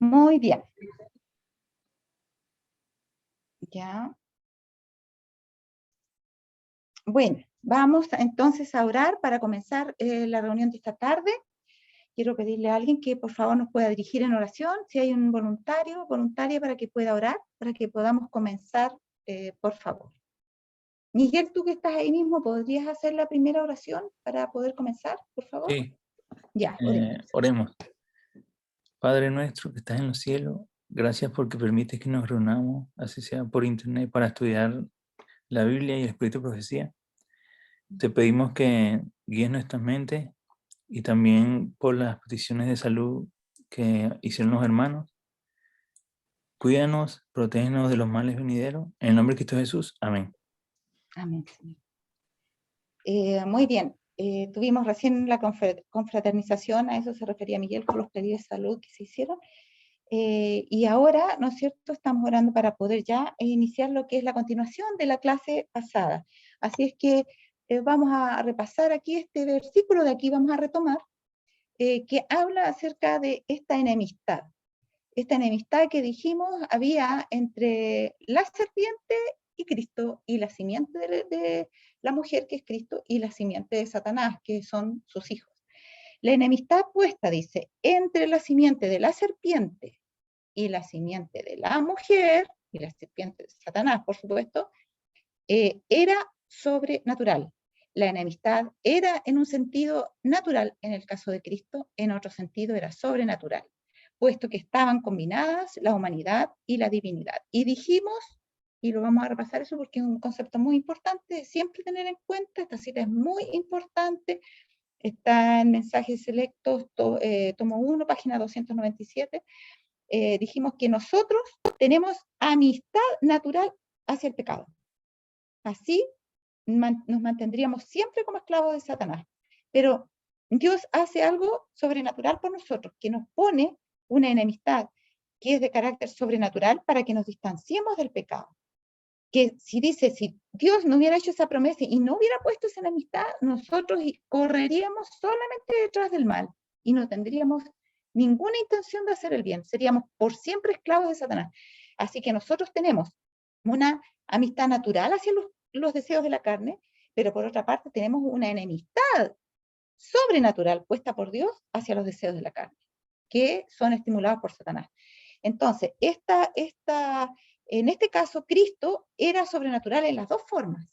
Muy bien. Ya. Bueno, vamos entonces a orar para comenzar la reunión de esta tarde. Quiero pedirle a alguien que por favor nos pueda dirigir en oración, si hay un voluntario, voluntaria para que pueda orar, para que podamos comenzar, por favor. Miguel, tú que estás ahí mismo, ¿podrías hacer la primera oración para poder comenzar, por favor? Sí. Ya, oremos. Oremos. Padre nuestro que estás en los cielos, gracias porque permites que nos reunamos, así sea por internet, para estudiar la Biblia y el Espíritu de Profecía. Te pedimos que guíes nuestras mentes y también por las peticiones de salud que hicieron los hermanos. Cuídanos, protégenos de los males venideros. En el nombre de Cristo Jesús. Amén. Amén, Señor. Muy bien. Tuvimos recién la confraternización, a eso se refería Miguel, con los pedidos de salud que se hicieron. Y ahora, ¿no es cierto?, estamos orando para poder ya iniciar lo que es la continuación de la clase pasada. Así es que vamos a repasar aquí este versículo de aquí, vamos a retomar, que habla acerca de esta enemistad. Esta enemistad que dijimos había entre la serpiente y Cristo, y la simiente de la mujer, que es Cristo, y la simiente de Satanás, que son sus hijos. La enemistad puesta, dice, entre la simiente de la serpiente y la simiente de la mujer, y la serpiente de Satanás, por supuesto, era sobrenatural. La enemistad era en un sentido natural en el caso de Cristo, en otro sentido era sobrenatural, puesto que estaban combinadas la humanidad y la divinidad. Y dijimos, y lo vamos a repasar eso porque es un concepto muy importante, siempre tener en cuenta, esta cita es muy importante, está en Mensajes Selectos, tomo 1, página 297, dijimos que nosotros tenemos amistad natural hacia el pecado. Así nos mantendríamos siempre como esclavos de Satanás. Pero Dios hace algo sobrenatural por nosotros, que nos pone una enemistad que es de carácter sobrenatural para que nos distanciemos del pecado. Que si Dios no hubiera hecho esa promesa y no hubiera puesto esa enemistad, nosotros correríamos solamente detrás del mal y no tendríamos ninguna intención de hacer el bien. Seríamos por siempre esclavos de Satanás. Así que nosotros tenemos una amistad natural hacia los deseos de la carne, pero por otra parte tenemos una enemistad sobrenatural puesta por Dios hacia los deseos de la carne, que son estimulados por Satanás. Entonces, en este caso, Cristo era sobrenatural en las dos formas,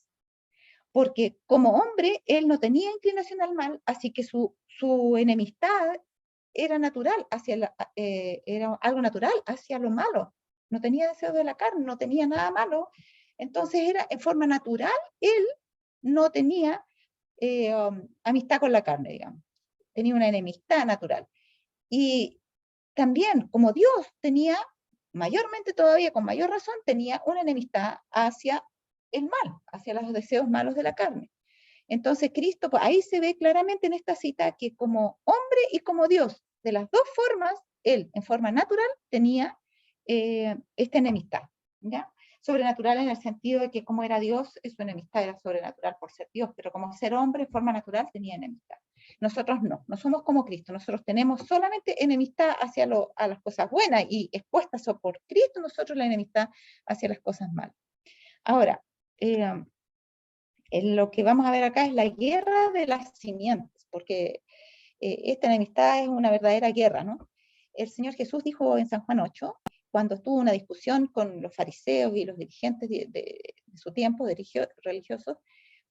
porque como hombre, él no tenía inclinación al mal, así que su enemistad era natural, era algo natural hacia lo malo. No tenía deseos de la carne, no tenía nada malo. Entonces, era en forma natural, él no tenía amistad con la carne, digamos. Tenía una enemistad natural. Y también, como Dios tenía, mayormente todavía, con mayor razón, tenía una enemistad hacia el mal, hacia los deseos malos de la carne. Entonces Cristo, pues, ahí se ve claramente en esta cita que como hombre y como Dios, de las dos formas, él en forma natural tenía esta enemistad, ¿ya? Sobrenatural en el sentido de que como era Dios, su enemistad era sobrenatural por ser Dios, pero como ser hombre en forma natural tenía enemistad. Nosotros no somos como Cristo, nosotros tenemos solamente enemistad hacia a las cosas buenas y expuestas por Cristo, nosotros la enemistad hacia las cosas malas. Ahora, lo que vamos a ver acá es la guerra de las simientes, porque esta enemistad es una verdadera guerra, ¿no? El Señor Jesús dijo en San Juan 8, cuando tuvo una discusión con los fariseos y los dirigentes de su tiempo, religiosos,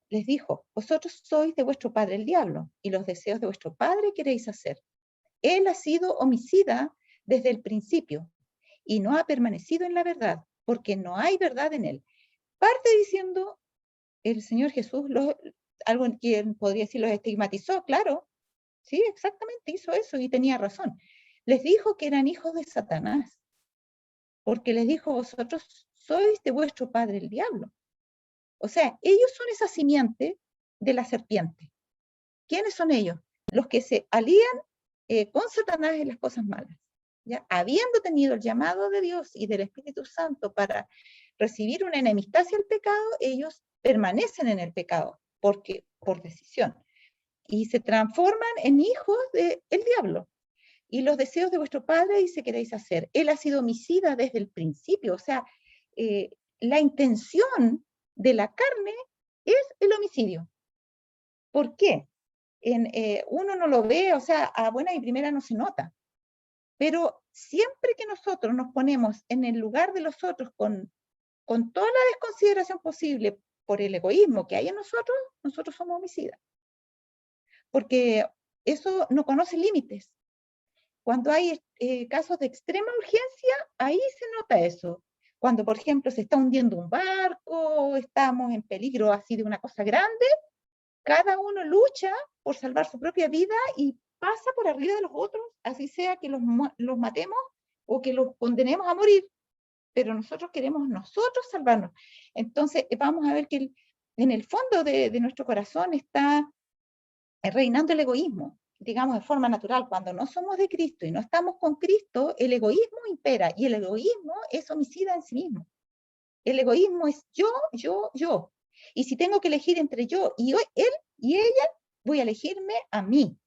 les dijo, vosotros sois de vuestro padre el diablo, y los deseos de vuestro padre queréis hacer. Él ha sido homicida desde el principio, y no ha permanecido en la verdad, porque no hay verdad en él. Parte diciendo el Señor Jesús, algo que podría decir los estigmatizó, claro, sí, exactamente, hizo eso y tenía razón. Les dijo que eran hijos de Satanás, porque les dijo, vosotros sois de vuestro padre el diablo. O sea, ellos son esa simiente de la serpiente. ¿Quiénes son ellos? Los que se alían con Satanás en las cosas malas. ¿Ya? Habiendo tenido el llamado de Dios y del Espíritu Santo para recibir una enemistad hacia el pecado, ellos permanecen en el pecado por decisión y se transforman en hijos del diablo. y los deseos de vuestro padre dice queréis hacer. Él ha sido homicida desde el principio, o sea, la intención de la carne es el homicidio. ¿Por qué? Uno no lo ve, o sea, a buena y primera no se nota. Pero siempre que nosotros nos ponemos en el lugar de los otros con toda la desconsideración posible por el egoísmo que hay en nosotros, nosotros somos homicidas. Porque eso no conoce límites. Cuando hay casos de extrema urgencia, ahí se nota eso. Cuando, por ejemplo, se está hundiendo un barco, estamos en peligro así de una cosa grande, cada uno lucha por salvar su propia vida y pasa por arriba de los otros, así sea que los matemos o que los condenemos a morir, pero nosotros queremos nosotros salvarnos. Entonces vamos a ver que en el fondo de nuestro corazón está reinando el egoísmo, digamos de forma natural. Cuando no somos de Cristo y no estamos con Cristo, el egoísmo impera, y el egoísmo es homicida en sí mismo. El egoísmo es yo, yo, yo. Y si tengo que elegir entre yo y él y ella, voy a elegirme a mí.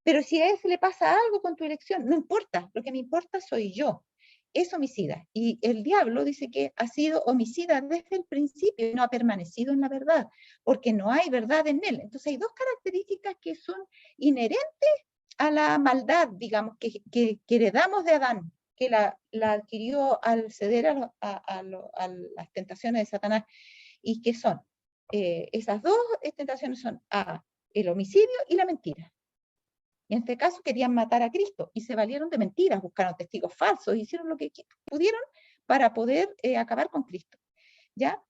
Pero si a él se le pasa algo con tu elección, no importa, lo que me importa soy yo. Es homicida. Y el diablo dice que ha sido homicida desde el principio y no ha permanecido en la verdad, porque no hay verdad en él. Entonces hay dos características que son inherentes a la maldad, digamos, que heredamos de Adán, que la adquirió al ceder a las tentaciones de Satanás, y que son, esas dos tentaciones son el homicidio y la mentira. Y en este caso querían matar a Cristo y se valieron de mentiras, buscaron testigos falsos, hicieron lo que pudieron para poder acabar con Cristo. ¿Ya?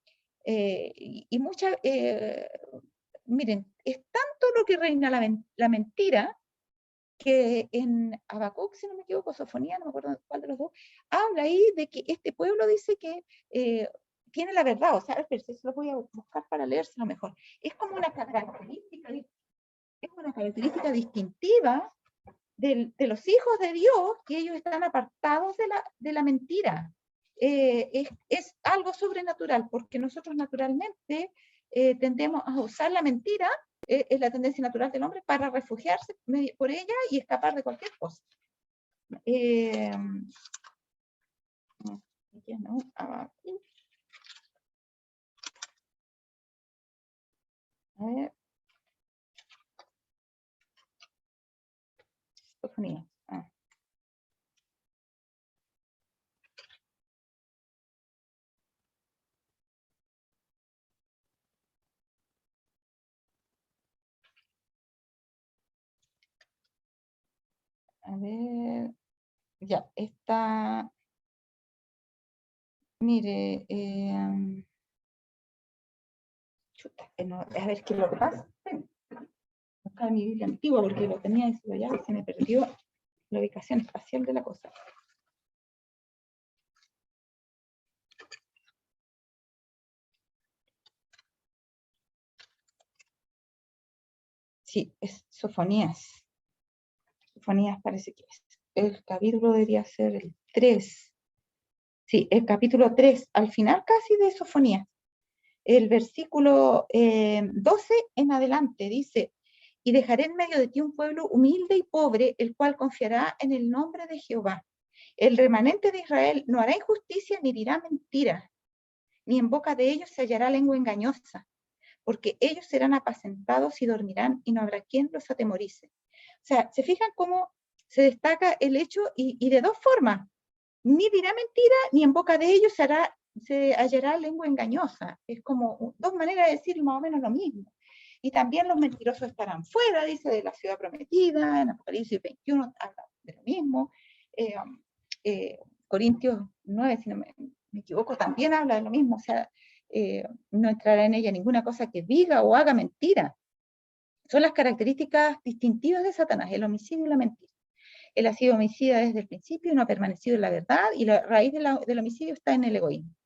Miren, es tanto lo que reina la mentira, que en Habacuc, si no me equivoco, Sofonía, no me acuerdo cuál de los dos, habla ahí de que este pueblo dice que tiene la verdad. O sea, a ver, si lo voy a buscar para leérselo mejor. Es como una característica distintiva de los hijos de Dios, que ellos están apartados de la mentira. Es algo sobrenatural, porque nosotros naturalmente tendemos a usar la mentira, es la tendencia natural del hombre, para refugiarse por ella y escapar de cualquier cosa. A ver. Sofonía. A ver, ya, está, mire, a ver qué es lo que pasa. Buscar mi Biblia antigua porque lo tenía eso allá y se me perdió la ubicación espacial de la cosa. Sí, es Sofonías. Sofonías parece que es. El capítulo debería ser el 3. Sí, el capítulo 3, al final casi de Sofonías. El versículo 12 en adelante dice: y dejaré en medio de ti un pueblo humilde y pobre, el cual confiará en el nombre de Jehová. El remanente de Israel no hará injusticia ni dirá mentira, ni en boca de ellos se hallará lengua engañosa, porque ellos serán apacentados y dormirán, y no habrá quien los atemorice. O sea, ¿se fijan cómo se destaca el hecho? Y de dos formas: ni dirá mentira, ni en boca de ellos se hallará lengua engañosa. Es como dos maneras de decir más o menos lo mismo. Y también los mentirosos estarán fuera, dice, de la ciudad prometida. En Apocalipsis 21 habla de lo mismo. Corintios 9, si no me equivoco, también habla de lo mismo. O sea, no entrará en ella ninguna cosa que diga o haga mentira. Son las características distintivas de Satanás: el homicidio y la mentira. Él ha sido homicida desde el principio y no ha permanecido en la verdad, y la raíz del homicidio está en el egoísmo,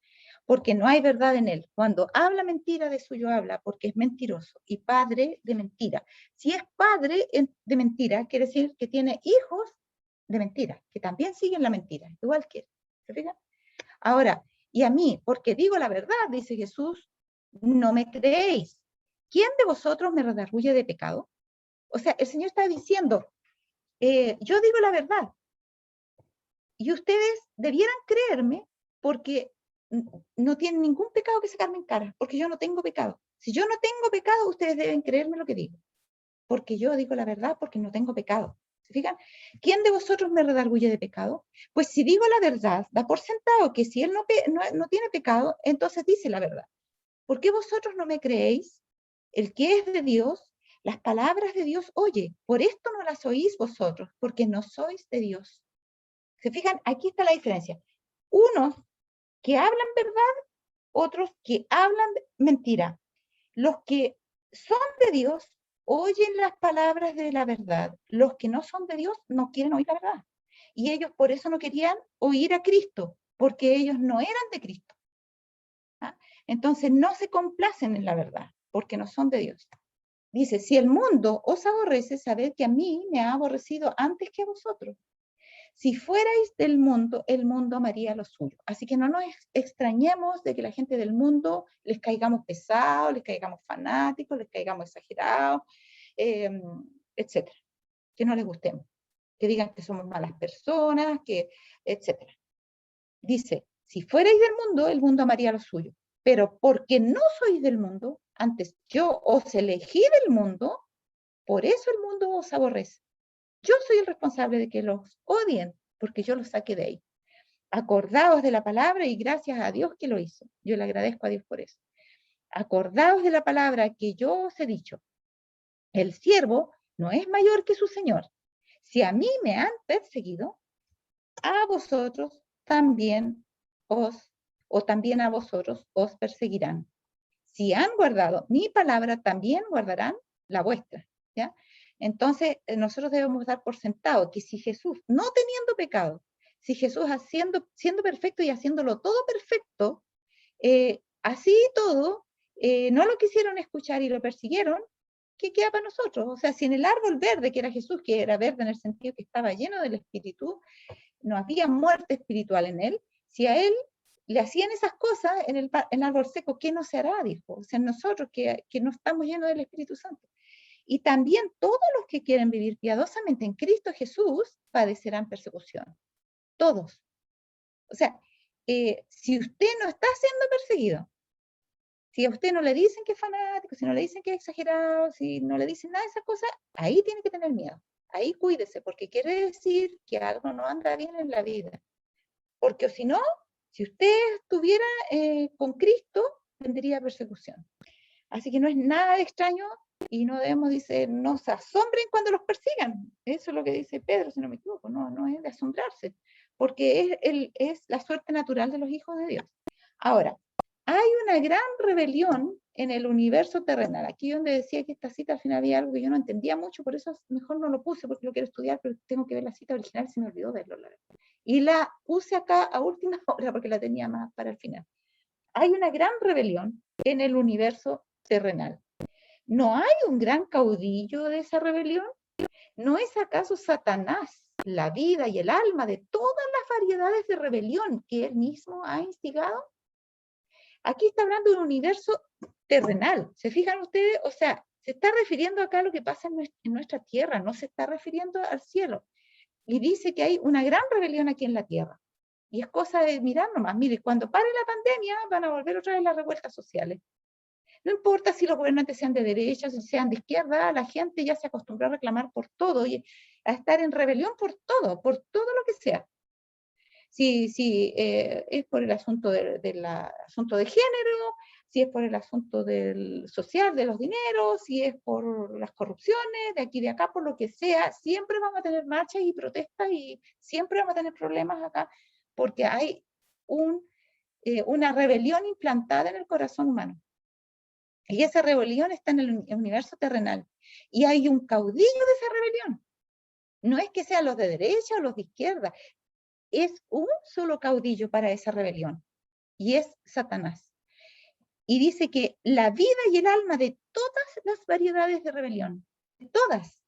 porque no hay verdad en él. Cuando habla mentira, de suyo habla, porque es mentiroso y padre de mentira. Si es padre de mentira, quiere decir que tiene hijos de mentira, que también siguen la mentira, igual que él. ¿Se fijan? Ahora, y a mí, porque digo la verdad, dice Jesús, no me creéis. ¿Quién de vosotros me redarguye de pecado? O sea, el Señor está diciendo, yo digo la verdad. Y ustedes debieran creerme porque no tienen ningún pecado que sacarme en cara, porque yo no tengo pecado. Si yo no tengo pecado, ustedes deben creerme lo que digo, porque yo digo la verdad, porque no tengo pecado. ¿Se fijan? ¿Quién de vosotros me redarguye de pecado? Pues si digo la verdad, da por sentado que si él no tiene pecado, entonces dice la verdad. ¿Por qué vosotros no me creéis? El que es de Dios, las palabras de Dios oye. Por esto no las oís vosotros, porque no sois de Dios. ¿Se fijan? Aquí está la diferencia. Unos que hablan verdad, otros que hablan mentira. Los que son de Dios oyen las palabras de la verdad. Los que no son de Dios no quieren oír la verdad. Y ellos por eso no querían oír a Cristo, porque ellos no eran de Cristo. ¿Ah? Entonces no se complacen en la verdad, porque no son de Dios. Dice, si el mundo os aborrece, sabed que a mí me ha aborrecido antes que a vosotros. Si fuerais del mundo, el mundo amaría lo suyo. Así que no nos extrañemos de que la gente del mundo les caigamos pesados, les caigamos fanáticos, les caigamos exagerados, etcétera. Que no les gustemos, que digan que somos malas personas, que, etcétera. Dice, si fuerais del mundo, el mundo amaría lo suyo. Pero porque no sois del mundo, antes yo os elegí del mundo, por eso el mundo os aborrece. Yo soy el responsable de que los odien, porque yo los saqué de ahí. Acordaos de la palabra y gracias a Dios que lo hizo. Yo le agradezco a Dios por eso. Acordaos de la palabra que yo os he dicho. El siervo no es mayor que su señor. Si a mí me han perseguido, a vosotros también también a vosotros os perseguirán. Si han guardado mi palabra, también guardarán la vuestra. ¿Ya? Entonces, nosotros debemos dar por sentado que si Jesús, no teniendo pecado, si Jesús siendo perfecto y haciéndolo todo perfecto, así todo, no lo quisieron escuchar y lo persiguieron, ¿qué queda para nosotros? O sea, si en el árbol verde, que era Jesús, que era verde en el sentido que estaba lleno del Espíritu, no había muerte espiritual en él, si a él le hacían esas cosas en el árbol seco, ¿qué no se hará? Dijo. O sea, nosotros que no estamos llenos del Espíritu Santo. Y también todos los que quieren vivir piadosamente en Cristo Jesús padecerán persecución. Todos. O sea, si usted no está siendo perseguido, si a usted no le dicen que es fanático, si no le dicen que es exagerado, si no le dicen nada de esas cosas, ahí tiene que tener miedo. Ahí cuídese, porque quiere decir que algo no anda bien en la vida. Porque si no, si usted estuviera con Cristo, tendría persecución. Así que no es nada de extraño y no debemos, dice, no se asombren cuando los persigan. Eso es lo que dice Pedro, si no me equivoco. No es de asombrarse, porque es la suerte natural de los hijos de Dios. Ahora, hay una gran rebelión en el universo terrenal. Aquí donde decía que esta cita al final había algo que yo no entendía mucho, por eso mejor no lo puse porque lo quiero estudiar, pero tengo que ver la cita original, se me olvidó verlo, la verdad. Y la puse acá a última hora porque la tenía más para el final. Hay una gran rebelión en el universo terrenal. ¿No hay un gran caudillo de esa rebelión? ¿No es acaso Satanás la vida y el alma de todas las variedades de rebelión que él mismo ha instigado? Aquí está hablando de un universo terrenal. ¿Se fijan ustedes? O sea, se está refiriendo acá a lo que pasa en nuestra tierra, no se está refiriendo al cielo. Y dice que hay una gran rebelión aquí en la tierra. Y es cosa de mirar nomás. Mire, cuando pare la pandemia van a volver otra vez las revueltas sociales. No importa si los gobernantes sean de derecha, si sean de izquierda, la gente ya se acostumbró a reclamar por todo y a estar en rebelión por todo lo que sea. Si es por el asunto asunto de género, si es por el asunto del social, de los dineros, si es por las corrupciones, de aquí de acá, por lo que sea, siempre vamos a tener marchas y protestas y siempre vamos a tener problemas acá, porque hay una rebelión implantada en el corazón humano. Y esa rebelión está en el universo terrenal. Y hay un caudillo de esa rebelión. No es que sean los de derecha o los de izquierda. Es un solo caudillo para esa rebelión. Y es Satanás. Y dice que la vida y el alma de todas las variedades de rebelión. De todas.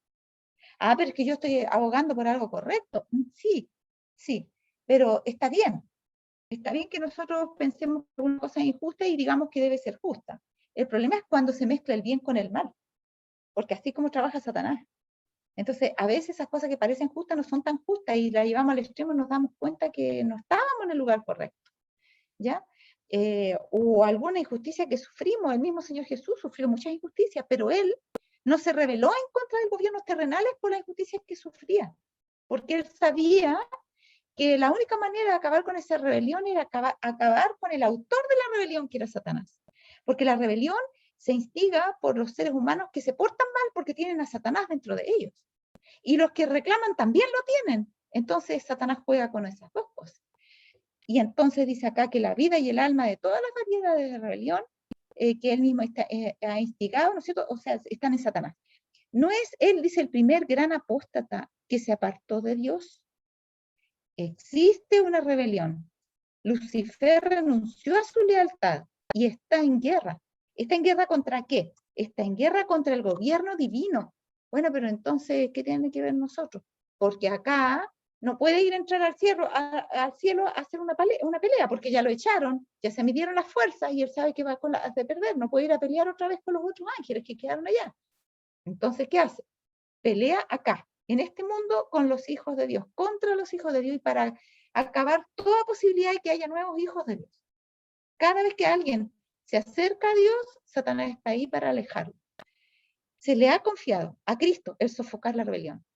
Ah, pero es que yo estoy abogando por algo correcto. Sí. Pero está bien. Está bien que nosotros pensemos que una cosa es injusta y digamos que debe ser justa. El problema es cuando se mezcla el bien con el mal, porque así como trabaja Satanás. Entonces, a veces esas cosas que parecen justas no son tan justas y las llevamos al extremo y nos damos cuenta que no estábamos en el lugar correcto, ¿ya? O alguna injusticia que sufrimos. El mismo Señor Jesús sufrió muchas injusticias, pero Él no se rebeló en contra de los gobiernos terrenales por las injusticias que sufría, porque Él sabía que la única manera de acabar con esa rebelión era acabar con el autor de la rebelión, que era Satanás. Porque la rebelión se instiga por los seres humanos que se portan mal porque tienen a Satanás dentro de ellos. Y los que reclaman también lo tienen. Entonces Satanás juega con esas dos cosas. Y entonces dice acá que la vida y el alma de todas las variedades de rebelión que él mismo ha instigado, ¿no es cierto? O sea, están en Satanás. No es él, dice, el primer gran apóstata que se apartó de Dios. Existe una rebelión. Lucifer renunció a su lealtad y está en guerra. ¿Está en guerra contra qué? Está en guerra contra el gobierno divino. Bueno, pero entonces, ¿qué tiene que ver nosotros? Porque acá no puede ir a entrar al cielo a hacer una pelea, porque ya lo echaron, ya se midieron las fuerzas y él sabe que va a perder. No puede ir a pelear otra vez con los otros ángeles que quedaron allá. Entonces, ¿qué hace? Pelea acá, en este mundo, con los hijos de Dios, contra los hijos de Dios y para acabar toda posibilidad de que haya nuevos hijos de Dios. Cada vez que alguien se acerca a Dios, Satanás está ahí para alejarlo. Se le ha confiado a Cristo el sofocar la rebelión.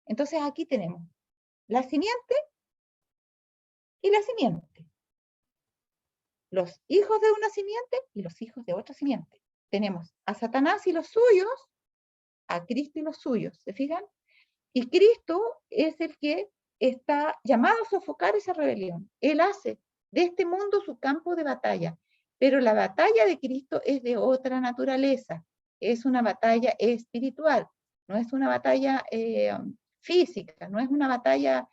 Entonces aquí tenemos la simiente y la simiente. Los hijos de una simiente y los hijos de otra simiente. Tenemos a Satanás y los suyos, a Cristo y los suyos. ¿Se fijan? Y Cristo es el que está llamado a sofocar esa rebelión. Él hace de este mundo su campo de batalla, pero la batalla de Cristo es de otra naturaleza, es una batalla espiritual, no es una batalla física, no es una batalla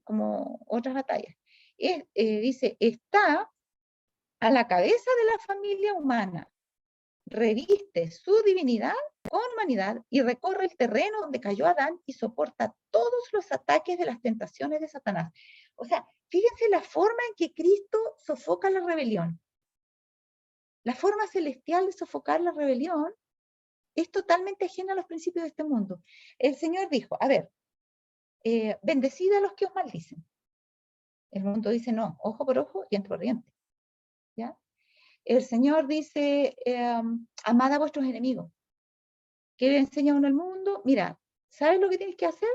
como otras batallas. Dice, está a la cabeza de la familia humana, reviste su divinidad con humanidad y recorre el terreno donde cayó Adán y soporta todos los ataques de las tentaciones de Satanás. O sea, fíjense la forma en que Cristo sofoca la rebelión. La forma celestial de sofocar la rebelión es totalmente ajena a los principios de este mundo. El Señor dijo, a ver, bendecid a los que os maldicen. El mundo dice, no, ojo por ojo, diente por diente. ¿Ya? El Señor dice, amad a vuestros enemigos. ¿Qué le enseña uno al mundo? Mira, ¿sabes lo que tienes que hacer?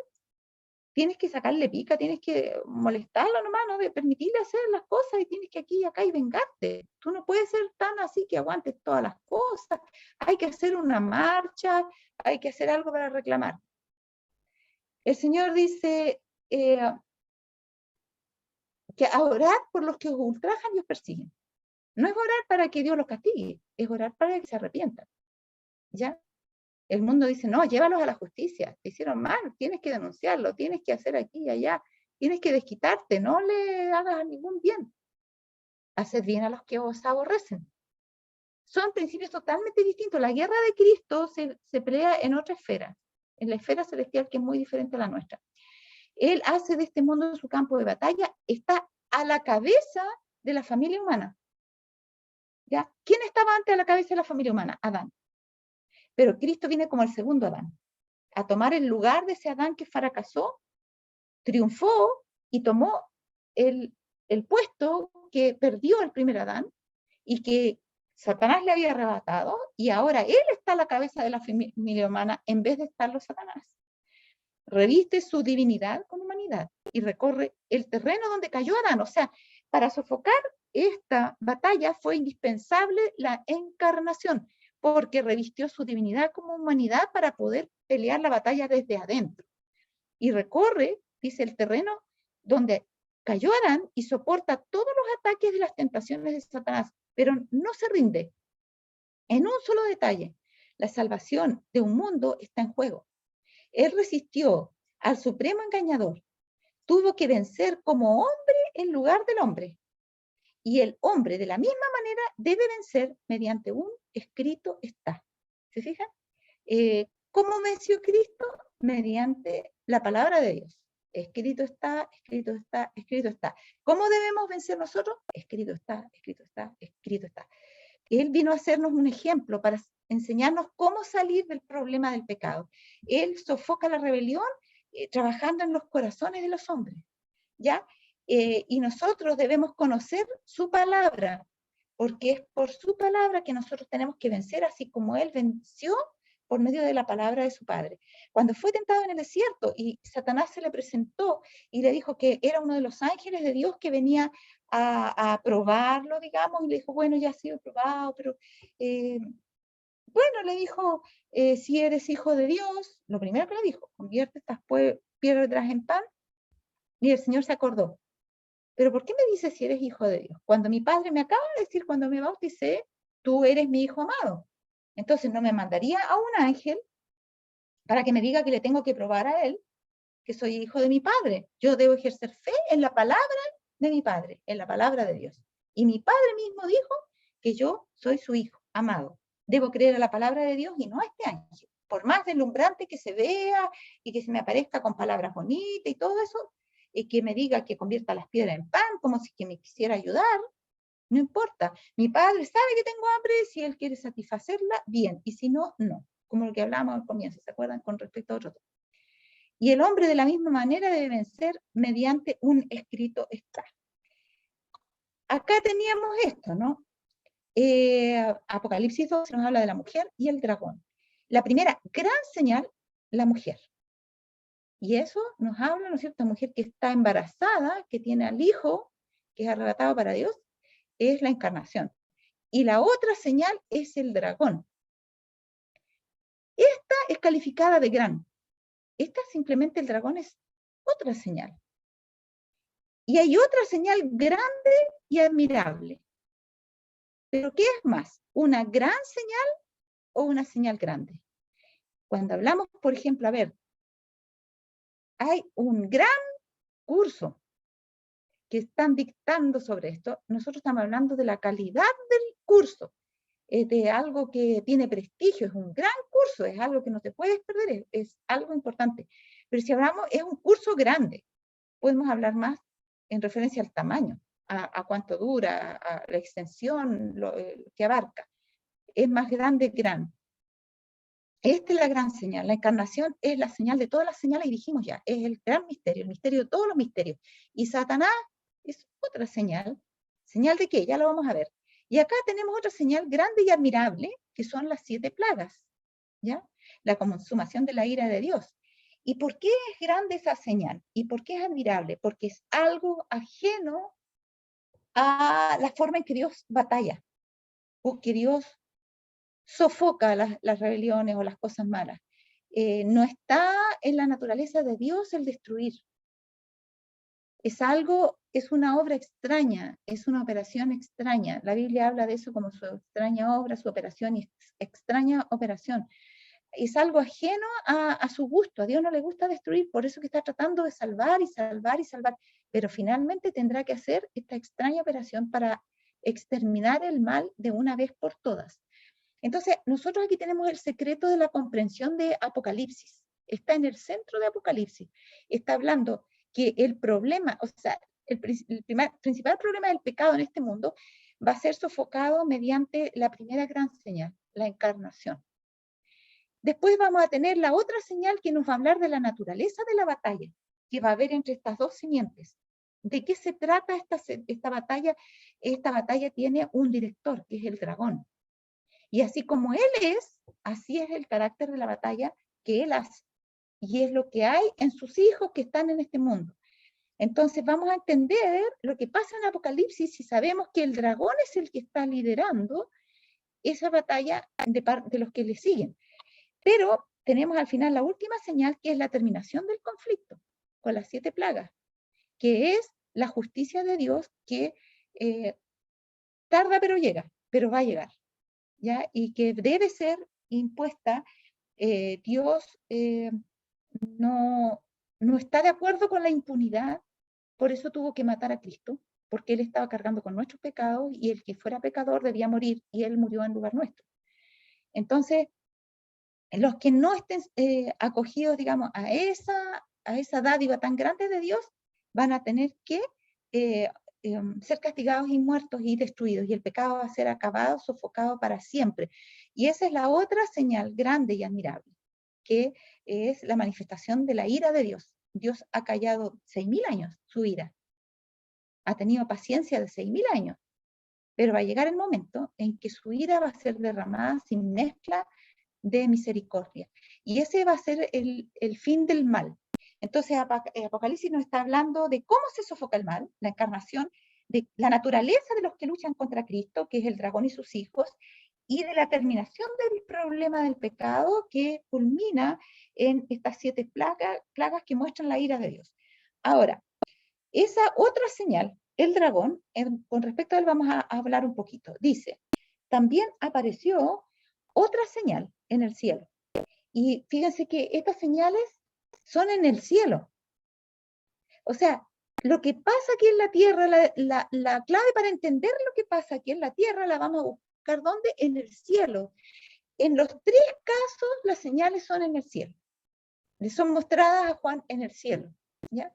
Tienes que sacarle pica, tienes que molestarlo nomás, no de permitirle hacer las cosas y tienes que aquí y acá y vengarte. Tú no puedes ser tan así que aguantes todas las cosas. Hay que hacer una marcha, hay que hacer algo para reclamar. El Señor dice que a orar por los que os ultrajan y os persiguen. No es orar para que Dios los castigue, es orar para que se arrepientan. ¿Ya? El mundo dice, no, llévalos a la justicia, te hicieron mal, tienes que denunciarlo, tienes que hacer aquí y allá, tienes que desquitarte, no le hagas ningún bien. Haced bien a los que os aborrecen. Son principios totalmente distintos. La guerra de Cristo se pelea en otra esfera, en la esfera celestial que es muy diferente a la nuestra. Él hace de este mundo su campo de batalla, está a la cabeza de la familia humana. ¿Ya? ¿Quién estaba antes a la cabeza de la familia humana? Adán. Pero Cristo viene como el segundo Adán, a tomar el lugar de ese Adán que fracasó, triunfó y tomó el puesto que perdió el primer Adán y que Satanás le había arrebatado, y ahora él está a la cabeza de la familia humana en vez de estarlo Satanás. Reviste su divinidad con humanidad y recorre el terreno donde cayó Adán. O sea, para sofocar esta batalla fue indispensable la encarnación, porque revistió su divinidad como humanidad para poder pelear la batalla desde adentro. Y recorre, dice, el terreno donde cayó Adán y soporta todos los ataques de las tentaciones de Satanás, pero no se rinde. En un solo detalle, la salvación de un mundo está en juego. Él resistió al supremo engañador, tuvo que vencer como hombre en lugar del hombre. Y el hombre, de la misma manera, debe vencer mediante un escrito está. ¿Se fijan? ¿Cómo venció Cristo? Mediante la palabra de Dios. Escrito está, escrito está, escrito está. ¿Cómo debemos vencer nosotros? Escrito está, escrito está, escrito está. Él vino a hacernos un ejemplo para enseñarnos cómo salir del problema del pecado. Él sofoca la rebelión trabajando en los corazones de los hombres, ¿ya? Y nosotros debemos conocer su palabra, porque es por su palabra que nosotros tenemos que vencer, así como Él venció por medio de la palabra de su Padre. Cuando fue tentado en el desierto y Satanás se le presentó y le dijo que era uno de los ángeles de Dios que venía a probarlo, digamos, y le dijo, bueno, ya ha sido probado, pero bueno, le dijo, si eres hijo de Dios, lo primero que le dijo, convierte estas piedras en pan, y el Señor se acordó. Pero ¿por qué me dices si eres hijo de Dios? Cuando mi padre me acaba de decir, cuando me bauticé, tú eres mi hijo amado. Entonces no me mandaría a un ángel para que me diga que le tengo que probar a él que soy hijo de mi padre. Yo debo ejercer fe en la palabra de mi padre, en la palabra de Dios. Y mi padre mismo dijo que yo soy su hijo amado. Debo creer a la palabra de Dios y no a este ángel. Por más deslumbrante que se vea y que se me aparezca con palabras bonitas y todo eso, y que me diga que convierta las piedras en pan, como si que me quisiera ayudar, no importa. Mi padre sabe que tengo hambre, si él quiere satisfacerla, bien, y si no, no. Como lo que hablábamos al comienzo, ¿se acuerdan? Con respecto a otro tema. Y el hombre de la misma manera debe vencer mediante un escrito está. Acá teníamos esto, ¿no? Apocalipsis 2 nos habla de la mujer y el dragón. La primera gran señal, la mujer. Y eso nos habla, ¿no es cierto? La mujer que está embarazada, que tiene al hijo, que es arrebatado para Dios, es la encarnación. Y la otra señal es el dragón. Esta es calificada de gran. Esta simplemente el dragón es otra señal. Y hay otra señal grande y admirable. ¿Pero qué es más? ¿Una gran señal o una señal grande? Cuando hablamos, por ejemplo, a ver, hay un gran curso que están dictando sobre esto. Nosotros estamos hablando de la calidad del curso, de algo que tiene prestigio, es un gran curso, es algo que no te puedes perder, es algo importante. Pero si hablamos, es un curso grande, podemos hablar más en referencia al tamaño, a cuánto dura, a la extensión lo que abarca. Es más grande, gran. Esta es la gran señal. La encarnación es la señal de todas las señales y dijimos ya, es el gran misterio, el misterio de todos los misterios. Y Satanás es otra señal. ¿Señal de qué? Ya lo vamos a ver. Y acá tenemos otra señal grande y admirable, que son las 7 plagas, ¿ya? La consumación de la ira de Dios. ¿Y por qué es grande esa señal? ¿Y por qué es admirable? Porque es algo ajeno a la forma en que Dios batalla, o que Dios sofoca las rebeliones o las cosas malas. No está en la naturaleza de Dios el destruir. Es algo, es una obra extraña, es una operación extraña. La Biblia habla de eso como su extraña obra, su operación y extraña operación. Es algo ajeno a su gusto. A Dios no le gusta destruir, por eso que está tratando de salvar y salvar y salvar. Pero finalmente tendrá que hacer esta extraña operación para exterminar el mal de una vez por todas. Entonces, nosotros aquí tenemos el secreto de la comprensión de Apocalipsis. Está en el centro de Apocalipsis. Está hablando que el problema, o sea, el principal problema del pecado en este mundo va a ser sofocado mediante la primera gran señal, la encarnación. Después vamos a tener la otra señal que nos va a hablar de la naturaleza de la batalla, que va a haber entre estas dos simientes. ¿De qué se trata esta batalla? Esta batalla tiene un director, que es el dragón. Y así como él es, así es el carácter de la batalla que él hace. Y es lo que hay en sus hijos que están en este mundo. Entonces vamos a entender lo que pasa en Apocalipsis si sabemos que el dragón es el que está liderando esa batalla de los que le siguen. Pero tenemos al final la última señal, que es la terminación del conflicto con las 7 plagas, que es la justicia de Dios que tarda pero llega, pero va a llegar, ¿ya? Y que debe ser impuesta. Dios no está de acuerdo con la impunidad, por eso tuvo que matar a Cristo, porque Él estaba cargando con nuestros pecados y el que fuera pecador debía morir y Él murió en lugar nuestro. Entonces, los que no estén acogidos, digamos, a esa dádiva tan grande de Dios, van a tener que ser castigados y muertos y destruidos, y el pecado va a ser acabado, sofocado para siempre. Y esa es la otra señal grande y admirable, que es la manifestación de la ira de Dios. Dios ha callado 6.000 años su ira, ha tenido paciencia de 6.000 años, pero va a llegar el momento en que su ira va a ser derramada sin mezcla de misericordia. Y ese va a ser el fin del mal. Entonces Apocalipsis nos está hablando de cómo se sofoca el mal, la encarnación, de la naturaleza de los que luchan contra Cristo, que es el dragón y sus hijos, y de la terminación del problema del pecado que culmina en estas 7 plagas que muestran la ira de Dios. Ahora, esa otra señal, el dragón, con respecto a él vamos a hablar un poquito. Dice, también apareció otra señal en el cielo. Y fíjense que estas señales son en el cielo. O sea, lo que pasa aquí en la tierra, la clave para entender lo que pasa aquí en la tierra la vamos a buscar ¿dónde? En el cielo. En los 3 casos las señales son en el cielo. Le son mostradas a Juan en el cielo. ¿Ya?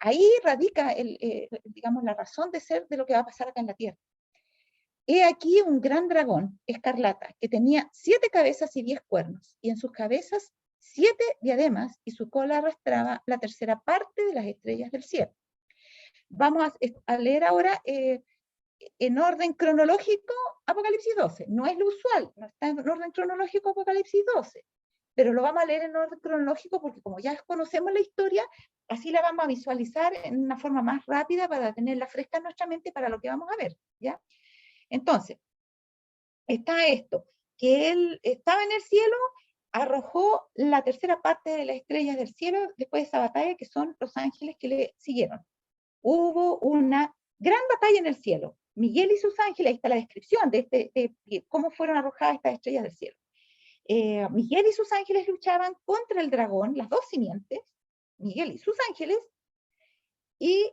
Ahí radica digamos, la razón de ser de lo que va a pasar acá en la tierra. He aquí un gran dragón escarlata que tenía 7 cabezas y 10 cuernos, y en sus cabezas 7 diademas, y su cola arrastraba la 1/3 parte de las estrellas del cielo. Vamos a leer ahora en orden cronológico Apocalipsis 12. No es lo usual, no está en orden cronológico Apocalipsis 12, pero lo vamos a leer en orden cronológico porque como ya conocemos la historia, así la vamos a visualizar en una forma más rápida para tenerla fresca en nuestra mente para lo que vamos a ver, ¿ya? Entonces, está esto, que él estaba en el cielo, arrojó la 1/3 parte de las estrellas del cielo después de esa batalla, que son los ángeles que le siguieron. Hubo una gran batalla en el cielo. Miguel y sus ángeles, ahí está la descripción de cómo fueron arrojadas estas estrellas del cielo. Miguel y sus ángeles luchaban contra el dragón, las 2 simientes, Miguel y sus ángeles, y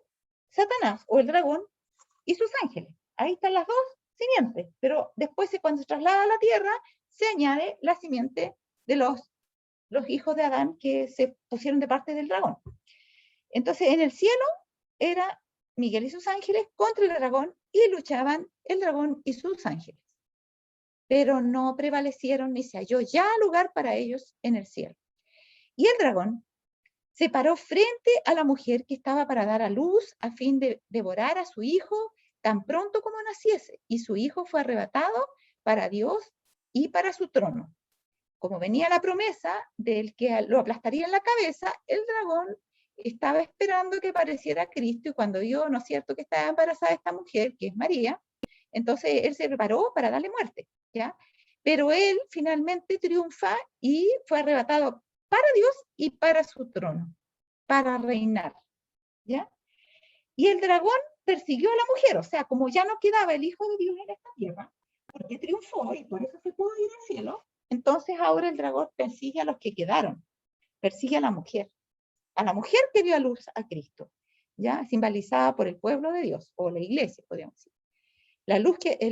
Satanás, o el dragón, y sus ángeles. Ahí están las 2 simientes, pero después cuando se traslada a la tierra, se añade la simiente de los hijos de Adán que se pusieron de parte del dragón. Entonces, en el cielo era Miguel y sus ángeles contra el dragón, y luchaban el dragón y sus ángeles. Pero no prevalecieron ni se halló ya lugar para ellos en el cielo. Y el dragón se paró frente a la mujer que estaba para dar a luz a fin de devorar a su hijo tan pronto como naciese, y su hijo fue arrebatado para Dios y para su trono. Como venía la promesa del que lo aplastaría en la cabeza, el dragón estaba esperando que apareciera Cristo, y cuando vio, ¿no es cierto?, que estaba embarazada esta mujer, que es María, entonces él se preparó para darle muerte, ¿ya? Pero él finalmente triunfa y fue arrebatado para Dios y para su trono, para reinar, ¿ya? Y el dragón persiguió a la mujer, o sea, como ya no quedaba el Hijo de Dios en esta tierra, porque triunfó y por eso se pudo ir al cielo, entonces ahora el dragón persigue a los que quedaron, persigue a la mujer que dio a luz a Cristo, ¿ya? Simbolizada por el pueblo de Dios, o la iglesia, podríamos decir. La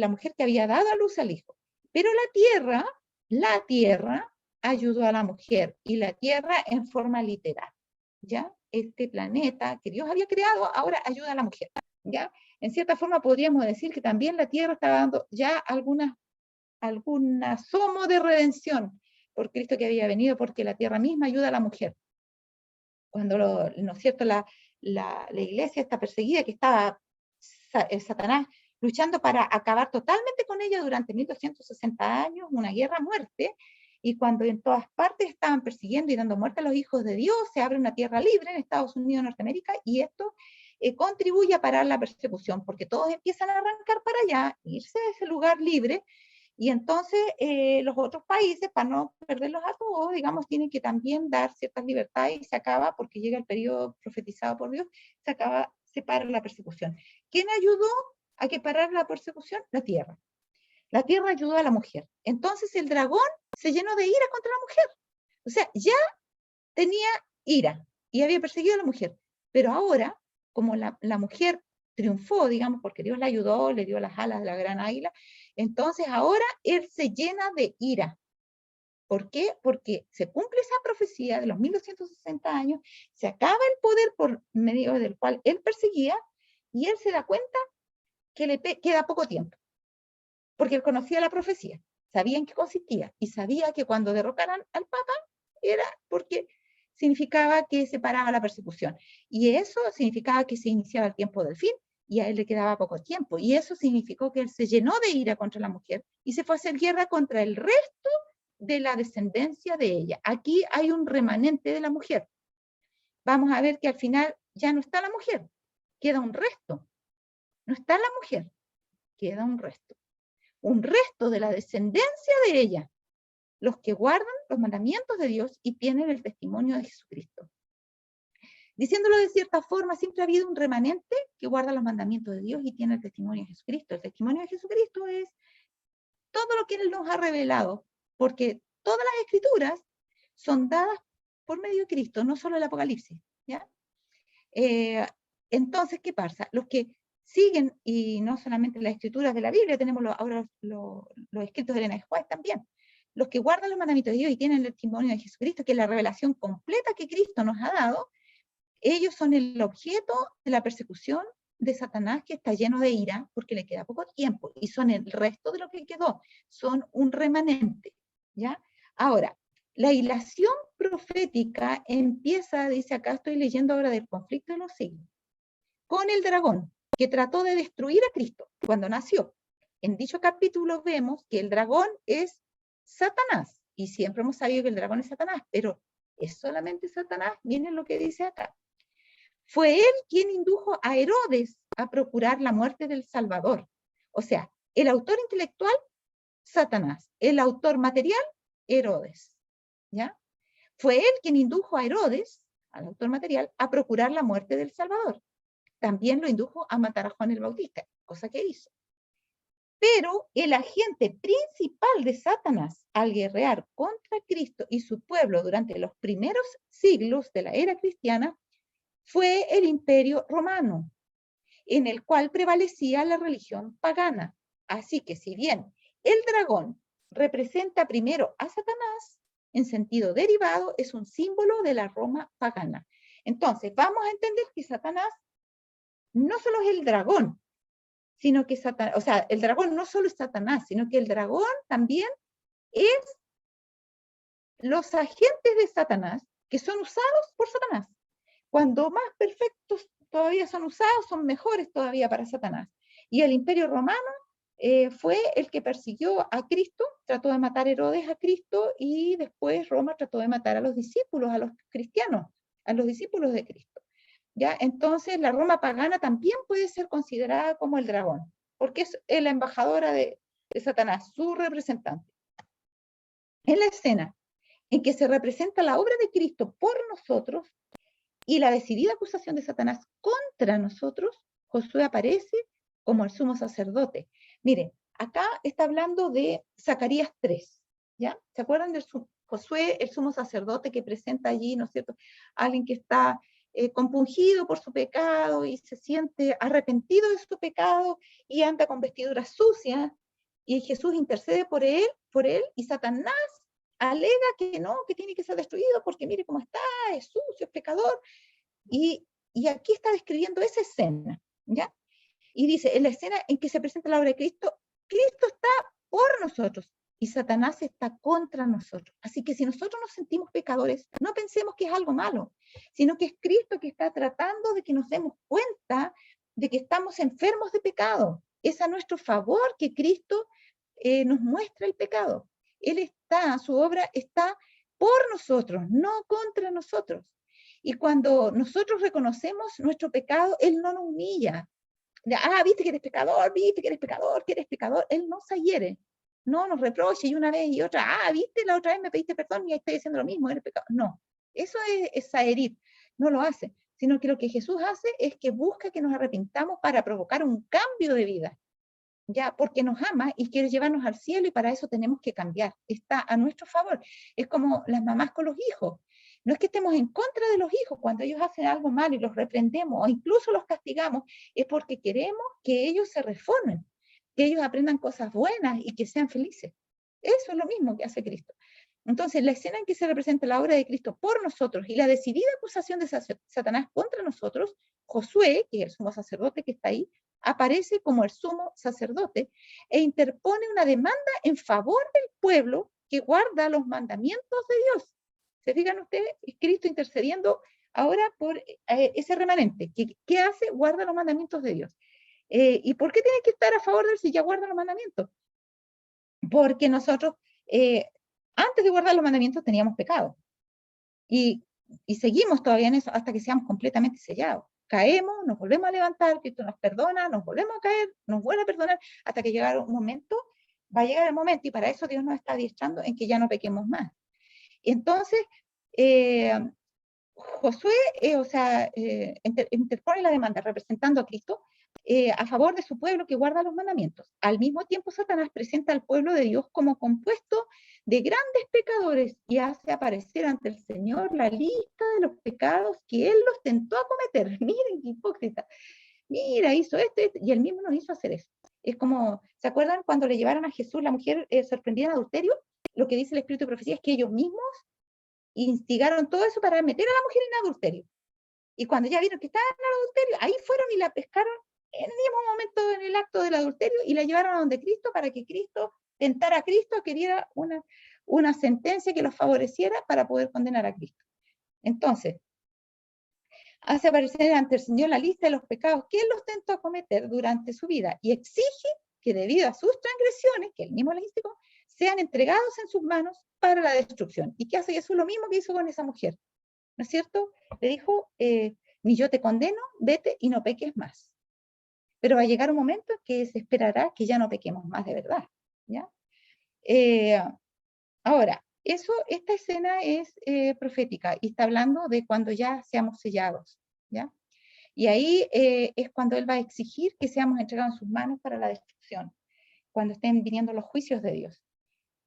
mujer que había dado a luz al Hijo. Pero la tierra ayudó a la mujer, y la tierra en forma literal, ¿ya? Este planeta que Dios había creado ahora ayuda a la mujer, ¿ya? En cierta forma podríamos decir que también la tierra estaba dando ya algún asomo de redención por Cristo que había venido, porque la tierra misma ayuda a la mujer. Cuando, ¿no es cierto?, la iglesia está perseguida, que estaba Satanás luchando para acabar totalmente con ella durante 1260 años, una guerra a muerte, y cuando en todas partes estaban persiguiendo y dando muerte a los hijos de Dios, se abre una tierra libre en Estados Unidos, Norteamérica, y esto contribuye a parar la persecución, porque todos empiezan a arrancar para allá, irse a ese lugar libre, y entonces los otros países, para no perderlos a todos, digamos, tienen que también dar ciertas libertades, y se acaba, porque llega el periodo profetizado por Dios, se para la persecución. ¿Quién ayudó a que parara la persecución? La tierra. La tierra ayudó a la mujer. Entonces el dragón se llenó de ira contra la mujer. O sea, ya tenía ira y había perseguido a la mujer. Pero ahora, como la mujer triunfó, digamos, porque Dios la ayudó, le dio las alas de la gran águila, entonces ahora él se llena de ira. ¿Por qué? Porque se cumple esa profecía de los 1260 años, se acaba el poder por medio del cual él perseguía, y él se da cuenta que le queda poco tiempo, porque él conocía la profecía, sabía en qué consistía, y sabía que cuando derrocaran al Papa era porque significaba que se paraba la persecución, y eso significaba que se iniciaba el tiempo del fin, y a él le quedaba poco tiempo, y eso significó que él se llenó de ira contra la mujer, y se fue a hacer guerra contra el resto de la descendencia de ella. Aquí hay un remanente de la mujer. Vamos a ver que al final ya no está la mujer, queda un resto. No está la mujer, queda un resto de la descendencia de ella, los que guardan los mandamientos de Dios y tienen el testimonio de Jesucristo. Diciéndolo de cierta forma, siempre ha habido un remanente que guarda los mandamientos de Dios y tiene el testimonio de Jesucristo. El testimonio de Jesucristo es todo lo que Él nos ha revelado, porque todas las escrituras son dadas por medio de Cristo, no solo el Apocalipsis, ¿ya? Entonces, ¿qué pasa? Los que siguen, y no solamente las escrituras de la Biblia, tenemos ahora los escritos de Elena de White también, los que guardan los mandamientos de Dios y tienen el testimonio de Jesucristo, que es la revelación completa que Cristo nos ha dado, ellos son el objeto de la persecución de Satanás, que está lleno de ira porque le queda poco tiempo, y son el resto de lo que quedó, son un remanente, ¿ya? Ahora, la hilación profética empieza, dice acá, estoy leyendo ahora del conflicto de los siglos, con el dragón, que trató de destruir a Cristo cuando nació. En dicho capítulo vemos que el dragón es Satanás, y siempre hemos sabido que el dragón es Satanás, pero ¿es solamente Satanás? Miren lo que dice acá. Fue él quien indujo a Herodes a procurar la muerte del Salvador. O sea, el autor intelectual, Satanás. El autor material, Herodes. ¿Ya? Fue él quien indujo a Herodes, al autor material, a procurar la muerte del Salvador. También lo indujo a matar a Juan el Bautista, cosa que hizo. Pero el agente principal de Satanás al guerrear contra Cristo y su pueblo durante los primeros siglos de la era cristiana fue el Imperio Romano, en el cual prevalecía la religión pagana. Así que si bien el dragón representa primero a Satanás, en sentido derivado, es un símbolo de la Roma pagana. Entonces, vamos a entender que Satanás no solo es el dragón, sino que Satanás, o sea, el dragón no solo es Satanás, sino que el dragón también es los agentes de Satanás que son usados por Satanás. Cuando más perfectos todavía son usados, son mejores todavía para Satanás. Y el Imperio Romano fue el que persiguió a Cristo, trató de matar a Herodes a Cristo, y después Roma trató de matar a los discípulos, a los cristianos, a los discípulos de Cristo. ¿Ya? Entonces la Roma pagana también puede ser considerada como el dragón, porque es la embajadora de Satanás, su representante. En la escena en que se representa la obra de Cristo por nosotros y la decidida acusación de Satanás contra nosotros, Josué aparece como el sumo sacerdote. Miren, acá está hablando de Zacarías 3, ¿ya? ¿Se acuerdan de Josué, el sumo sacerdote que presenta allí, ¿no es cierto? Alguien que está compungido por su pecado y se siente arrepentido de su pecado y anda con vestiduras sucias, y Jesús intercede por él, y Satanás alega que no, que tiene que ser destruido porque mire cómo está, es sucio, es pecador. Y aquí está describiendo esa escena, ¿ya? Y dice, en la escena en que se presenta la obra de Cristo, Cristo está por nosotros y Satanás está contra nosotros. Así que si nosotros nos sentimos pecadores, no pensemos que es algo malo, sino que es Cristo que está tratando de que nos demos cuenta de que estamos enfermos de pecado. Es a nuestro favor que Cristo nos muestra el pecado. Él está, su obra está por nosotros, no contra nosotros. Y cuando nosotros reconocemos nuestro pecado, Él no nos humilla. Viste que eres pecador, viste que eres pecador, que eres pecador. Él no se hiere, no nos reproche y una vez y otra, viste, la otra vez me pediste perdón y estoy haciendo lo mismo, eres pecador. No, eso es herir, no lo hace, sino que lo que Jesús hace es que busca que nos arrepintamos para provocar un cambio de vida, ya, porque nos ama y quiere llevarnos al cielo, y para eso tenemos que cambiar, está a nuestro favor. Es como las mamás con los hijos. No es que estemos en contra de los hijos cuando ellos hacen algo mal y los reprendemos o incluso los castigamos, es porque queremos que ellos se reformen, que ellos aprendan cosas buenas y que sean felices. Eso es lo mismo que hace Cristo. Entonces, la escena en que se representa la obra de Cristo por nosotros y la decidida acusación de Satanás contra nosotros, Josué, que es el sumo sacerdote que está ahí, aparece como el sumo sacerdote e interpone una demanda en favor del pueblo que guarda los mandamientos de Dios. ¿Se fijan ustedes? Es Cristo intercediendo ahora por ese remanente. ¿Qué hace? Guarda los mandamientos de Dios. ¿Y por qué tiene que estar a favor de él si ya guarda los mandamientos? Porque nosotros, antes de guardar los mandamientos, teníamos pecado. Y seguimos todavía en eso hasta que seamos completamente sellados. Caemos, nos volvemos a levantar, Cristo nos perdona, nos volvemos a caer, nos vuelve a perdonar, hasta que llega un momento, va a llegar el momento, y para eso Dios nos está adiestrando en que ya no pequemos más. Entonces, Josué, interpone la demanda representando a Cristo a favor de su pueblo que guarda los mandamientos. Al mismo tiempo, Satanás presenta al pueblo de Dios como compuesto de grandes pecadores y hace aparecer ante el Señor la lista de los pecados que él los tentó a cometer. Miren qué hipócrita. Mira, hizo esto, y él mismo nos hizo hacer eso. Es como, ¿se acuerdan cuando le llevaron a Jesús la mujer sorprendida en adulterio? Lo que dice el Espíritu de Profecía es que ellos mismos instigaron todo eso para meter a la mujer en adulterio. Y cuando ya vieron que estaba en adulterio, ahí fueron y la pescaron en el mismo momento en el acto del adulterio y la llevaron a donde Cristo para que Cristo tentara a Cristo que diera una sentencia que los favoreciera para poder condenar a Cristo. Entonces, hace aparecer ante el Señor la lista de los pecados que él los tentó a cometer durante su vida y exige que debido a sus transgresiones, que él mismo les instigó, sean entregados en sus manos para la destrucción. ¿Y qué hace Jesús? Lo mismo que hizo con esa mujer, ¿no es cierto? Le dijo, ni yo te condeno, vete y no peques más. Pero va a llegar un momento en que se esperará que ya no pequemos más de verdad, ¿ya? Ahora, esta escena es profética y está hablando de cuando ya seamos sellados, ¿ya? Y ahí es cuando él va a exigir que seamos entregados en sus manos para la destrucción, cuando estén viniendo los juicios de Dios.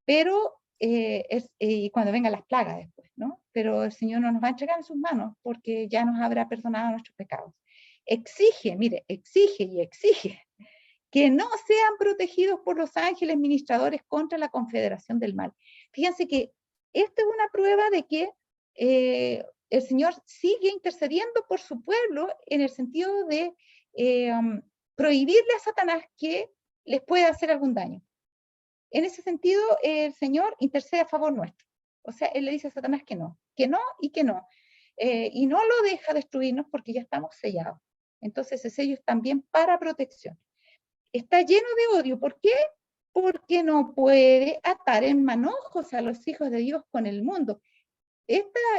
Pero, y cuando vengan las plagas después, ¿no? Pero el Señor no nos va a entregar en sus manos porque ya nos habrá perdonado nuestros pecados. Exige, mire, exige y exige que no sean protegidos por los ángeles ministradores contra la confederación del mal. Fíjense que esta es una prueba de que el Señor sigue intercediendo por su pueblo en el sentido de prohibirle a Satanás que les pueda hacer algún daño. En ese sentido, el Señor intercede a favor nuestro. O sea, Él le dice a Satanás que no y que no. Y no lo deja destruirnos porque ya estamos sellados. Entonces, ese sello es también para protección. Está lleno de odio. ¿Por qué? Porque no puede atar en manojos a los hijos de Dios con el mundo. Esta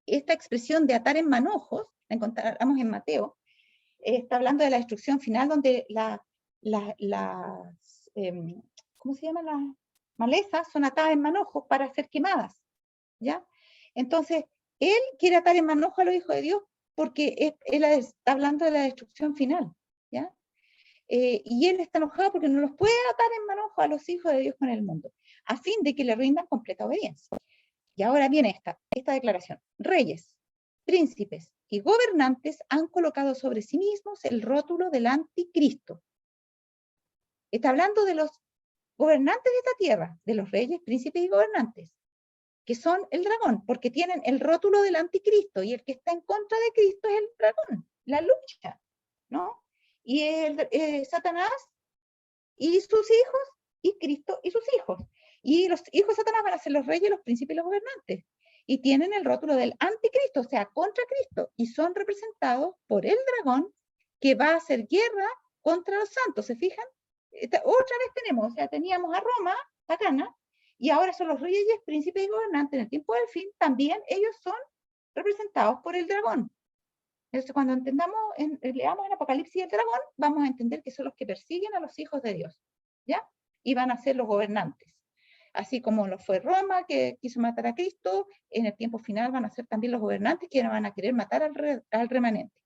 expresión de atar en manojos, la encontramos en Mateo, está hablando de la destrucción final donde ¿cómo se llama? Las malezas son atadas en manojos para ser quemadas, ¿ya? Entonces, él quiere atar en manojo a los hijos de Dios porque él está hablando de la destrucción final, ¿ya? Y él está enojado porque no los puede atar en manojo a los hijos de Dios con el mundo, a fin de que le rindan completa obediencia. Y ahora viene esta declaración. Reyes, príncipes y gobernantes han colocado sobre sí mismos el rótulo del anticristo. Está hablando de los gobernantes de esta tierra, de los reyes, príncipes y gobernantes, que son el dragón, porque tienen el rótulo del anticristo, y el que está en contra de Cristo es el dragón, la lucha, ¿no? Y Satanás y sus hijos, y Cristo y sus hijos. Y los hijos de Satanás van a ser los reyes, los príncipes y los gobernantes. Y tienen el rótulo del anticristo, o sea, contra Cristo, y son representados por el dragón que va a hacer guerra contra los santos, ¿se fijan? Otra vez tenemos, o sea, teníamos a Roma, pagana, y ahora son los reyes, príncipes y gobernantes en el tiempo del fin, también ellos son representados por el dragón. Entonces, cuando leamos en Apocalipsis el dragón, vamos a entender que son los que persiguen a los hijos de Dios, ¿ya? Y van a ser los gobernantes. Así como lo fue Roma, que quiso matar a Cristo, en el tiempo final van a ser también los gobernantes que van a querer matar al remanente.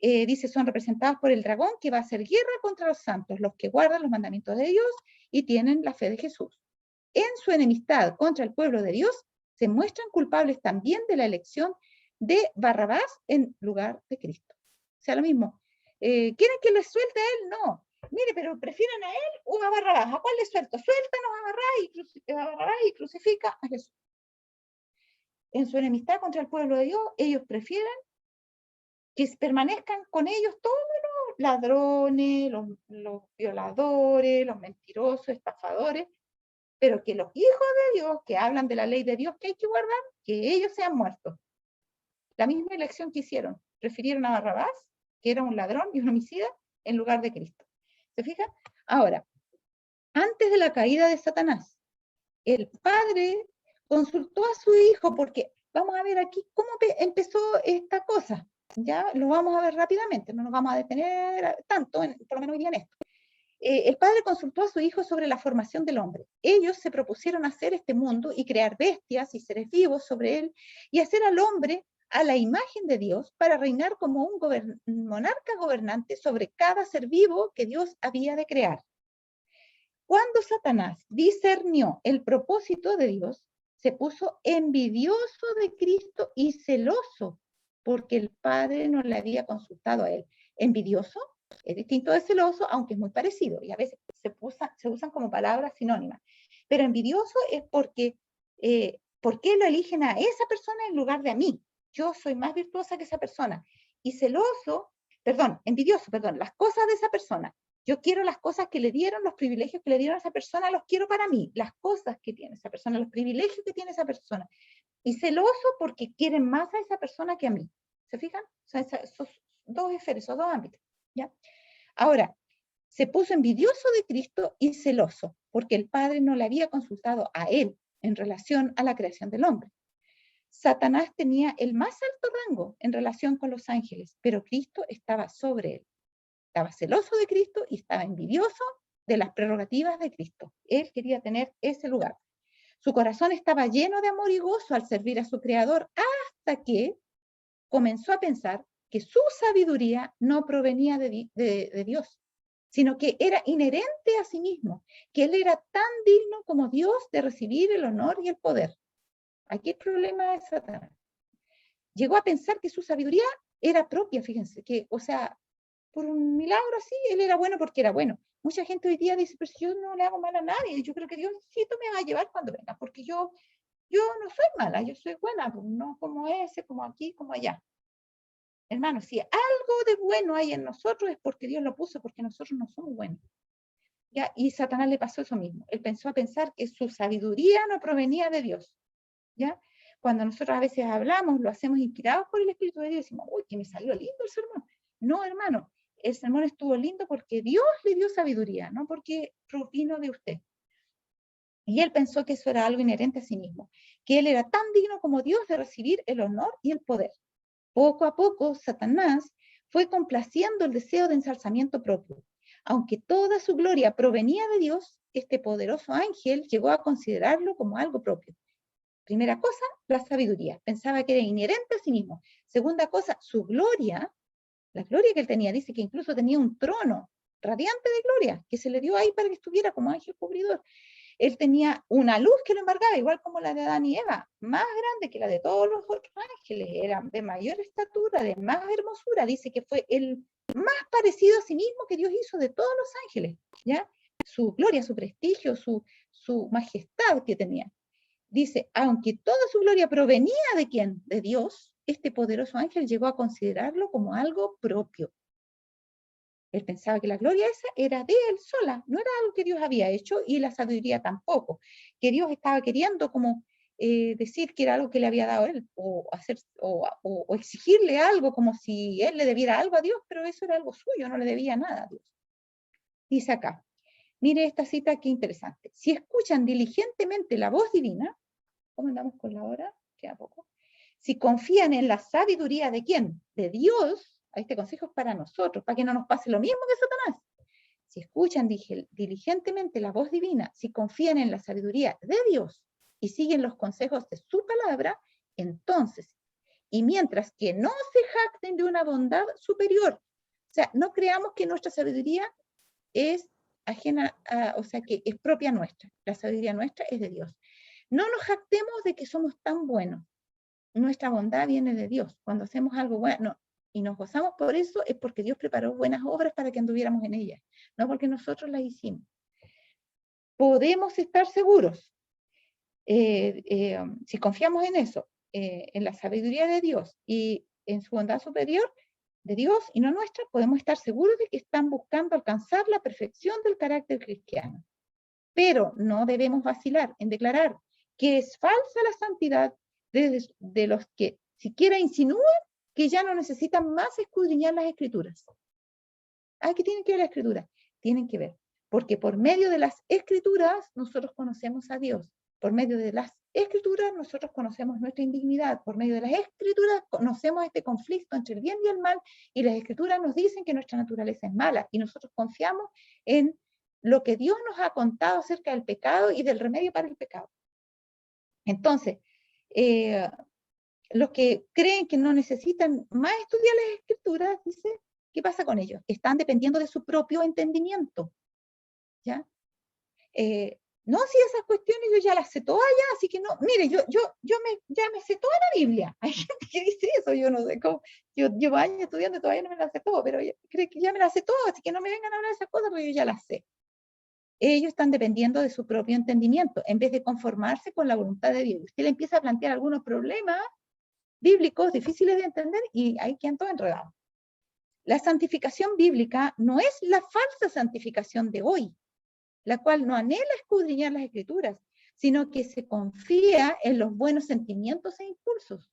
Dice, son representados por el dragón que va a hacer guerra contra los santos, los que guardan los mandamientos de Dios y tienen la fe de Jesús. En su enemistad contra el pueblo de Dios, se muestran culpables también de la elección de Barrabás en lugar de Cristo. O sea, lo mismo. ¿Quieren que les suelte a él? No. mire, pero prefieren a él o a Barrabás. ¿A cuál le suelto? Suéltanos a Barrabás y crucifica a Jesús. En su enemistad contra el pueblo de Dios, ellos prefieren que permanezcan con ellos todos los ladrones, los violadores, los mentirosos, estafadores, pero que los hijos de Dios, que hablan de la ley de Dios que hay que guardar, que ellos sean muertos. La misma elección que hicieron, prefirieron a Barrabás, que era un ladrón y un homicida, en lugar de Cristo. ¿Se fijan? Ahora, antes de la caída de Satanás, el padre consultó a su hijo, porque vamos a ver aquí cómo empezó esta cosa. Ya lo vamos a ver rápidamente, no nos vamos a detener tanto, por lo menos hoy día en esto. El padre consultó a su hijo sobre la formación del hombre. Ellos se propusieron hacer este mundo y crear bestias y seres vivos sobre él y hacer al hombre a la imagen de Dios para reinar como un monarca gobernante sobre cada ser vivo que Dios había de crear. Cuando Satanás discernió el propósito de Dios, se puso envidioso de Cristo y celoso porque el Padre no le había consultado a él. ¿Envidioso? Es distinto de celoso, aunque es muy parecido, y a veces se usan como palabras sinónimas. Pero envidioso es porque, ¿por qué lo eligen a esa persona en lugar de a mí? Yo soy más virtuosa que esa persona. Y celoso, envidioso, las cosas de esa persona. Yo quiero las cosas que le dieron, los privilegios que le dieron a esa persona, los quiero para mí. Las cosas que tiene esa persona, los privilegios que tiene esa persona. Y celoso porque quieren más a esa persona que a mí. ¿Se fijan? Son esos dos esferas, esos dos ámbitos. ¿Ya? Ahora, se puso envidioso de Cristo y celoso, porque el Padre no le había consultado a él en relación a la creación del hombre. Satanás tenía el más alto rango en relación con los ángeles, pero Cristo estaba sobre él. Estaba celoso de Cristo y estaba envidioso de las prerrogativas de Cristo. Él quería tener ese lugar. Su corazón estaba lleno de amor y gozo al servir a su Creador, hasta que comenzó a pensar que su sabiduría no provenía de Dios, sino que era inherente a sí mismo, que él era tan digno como Dios de recibir el honor y el poder. Aquí el problema de Satanás. Llegó a pensar que su sabiduría era propia, fíjense, que, o sea, por un milagro así, él era bueno porque era bueno. Mucha gente hoy día dice, pero si yo no le hago mal a nadie, yo creo que Diosito me va a llevar cuando venga, porque yo no soy mala, yo soy buena, no como ese, como aquí, como allá. Hermano, si algo de bueno hay en nosotros es porque Dios lo puso, porque nosotros no somos buenos. ¿Ya? Y Satanás le pasó eso mismo. Él pensó a pensar que su sabiduría no provenía de Dios. ¿Ya? Cuando nosotros a veces hablamos, lo hacemos inspirados por el Espíritu de Dios, y decimos, uy, que me salió lindo el sermón. No, hermano, el sermón estuvo lindo porque Dios le dio sabiduría, no porque provino de usted. Y él pensó que eso era algo inherente a sí mismo, que él era tan digno como Dios de recibir el honor y el poder. Poco a poco, Satanás fue complaciendo el deseo de ensalzamiento propio. Aunque toda su gloria provenía de Dios, este poderoso ángel llegó a considerarlo como algo propio. Primera cosa, la sabiduría. Pensaba que era inherente a sí mismo. Segunda cosa, su gloria, la gloria que él tenía. Dice que incluso tenía un trono radiante de gloria, que se le dio ahí para que estuviera como ángel cubridor. Él tenía una luz que lo embargaba, igual como la de Adán y Eva, más grande que la de todos los otros ángeles, era de mayor estatura, de más hermosura. Dice que fue el más parecido a sí mismo que Dios hizo de todos los ángeles, ¿ya? Su gloria, su prestigio, su majestad que tenía. Dice, aunque toda su gloria provenía de ¿quién? De Dios, este poderoso ángel llegó a considerarlo como algo propio. Él pensaba que la gloria esa era de él sola, no era algo que Dios había hecho, y la sabiduría tampoco, que Dios estaba queriendo como decir que era algo que le había dado a él, o exigirle algo como si él le debiera algo a Dios, pero eso era algo suyo, no le debía nada a Dios. Dice acá, mire esta cita, qué interesante. Si escuchan diligentemente la voz divina, ¿cómo andamos con la hora? Queda poco. Si confían en la sabiduría de ¿quién? De Dios. Este consejo es para nosotros, para que no nos pase lo mismo que Satanás. Si escuchan diligentemente la voz divina, si confían en la sabiduría de Dios y siguen los consejos de su palabra, entonces, y mientras que no se jacten de una bondad superior, o sea, no creamos que nuestra sabiduría es ajena, o sea, que es propia nuestra. La sabiduría nuestra es de Dios. No nos jactemos de que somos tan buenos. Nuestra bondad viene de Dios. Cuando hacemos algo bueno, y nos gozamos por eso, es porque Dios preparó buenas obras para que anduviéramos en ellas, no porque nosotros las hicimos. Podemos estar seguros, si confiamos en eso, en la sabiduría de Dios y en su bondad superior de Dios y no nuestra, podemos estar seguros de que están buscando alcanzar la perfección del carácter cristiano. Pero no debemos vacilar en declarar que es falsa la santidad de los que siquiera insinúan que ya no necesitan más escudriñar las Escrituras. ¿Qué tienen que ver las Escrituras? Tienen que ver, porque por medio de las Escrituras nosotros conocemos a Dios. Por medio de las Escrituras nosotros conocemos nuestra indignidad. Por medio de las Escrituras conocemos este conflicto entre el bien y el mal, y las Escrituras nos dicen que nuestra naturaleza es mala, y nosotros confiamos en lo que Dios nos ha contado acerca del pecado y del remedio para el pecado. Entonces, los que creen que no necesitan más estudiar las Escrituras, dice, ¿qué pasa con ellos? Están dependiendo de su propio entendimiento, ¿ya? No, si esas cuestiones yo ya las sé todas ya, así que no, mire, ya me sé toda la Biblia. Hay gente que dice eso, yo no sé cómo, yo llevo años estudiando y todavía no me las sé todo, pero creo que ya me las sé todas, así que no me vengan a hablar de esas cosas porque yo ya las sé. Ellos están dependiendo de su propio entendimiento, en vez de conformarse con la voluntad de Dios. Usted le empieza a plantear algunos problemas bíblicos difíciles de entender y ahí quedan todos enredados. La santificación bíblica no es la falsa santificación de hoy, la cual no anhela escudriñar las Escrituras, sino que se confía en los buenos sentimientos e impulsos.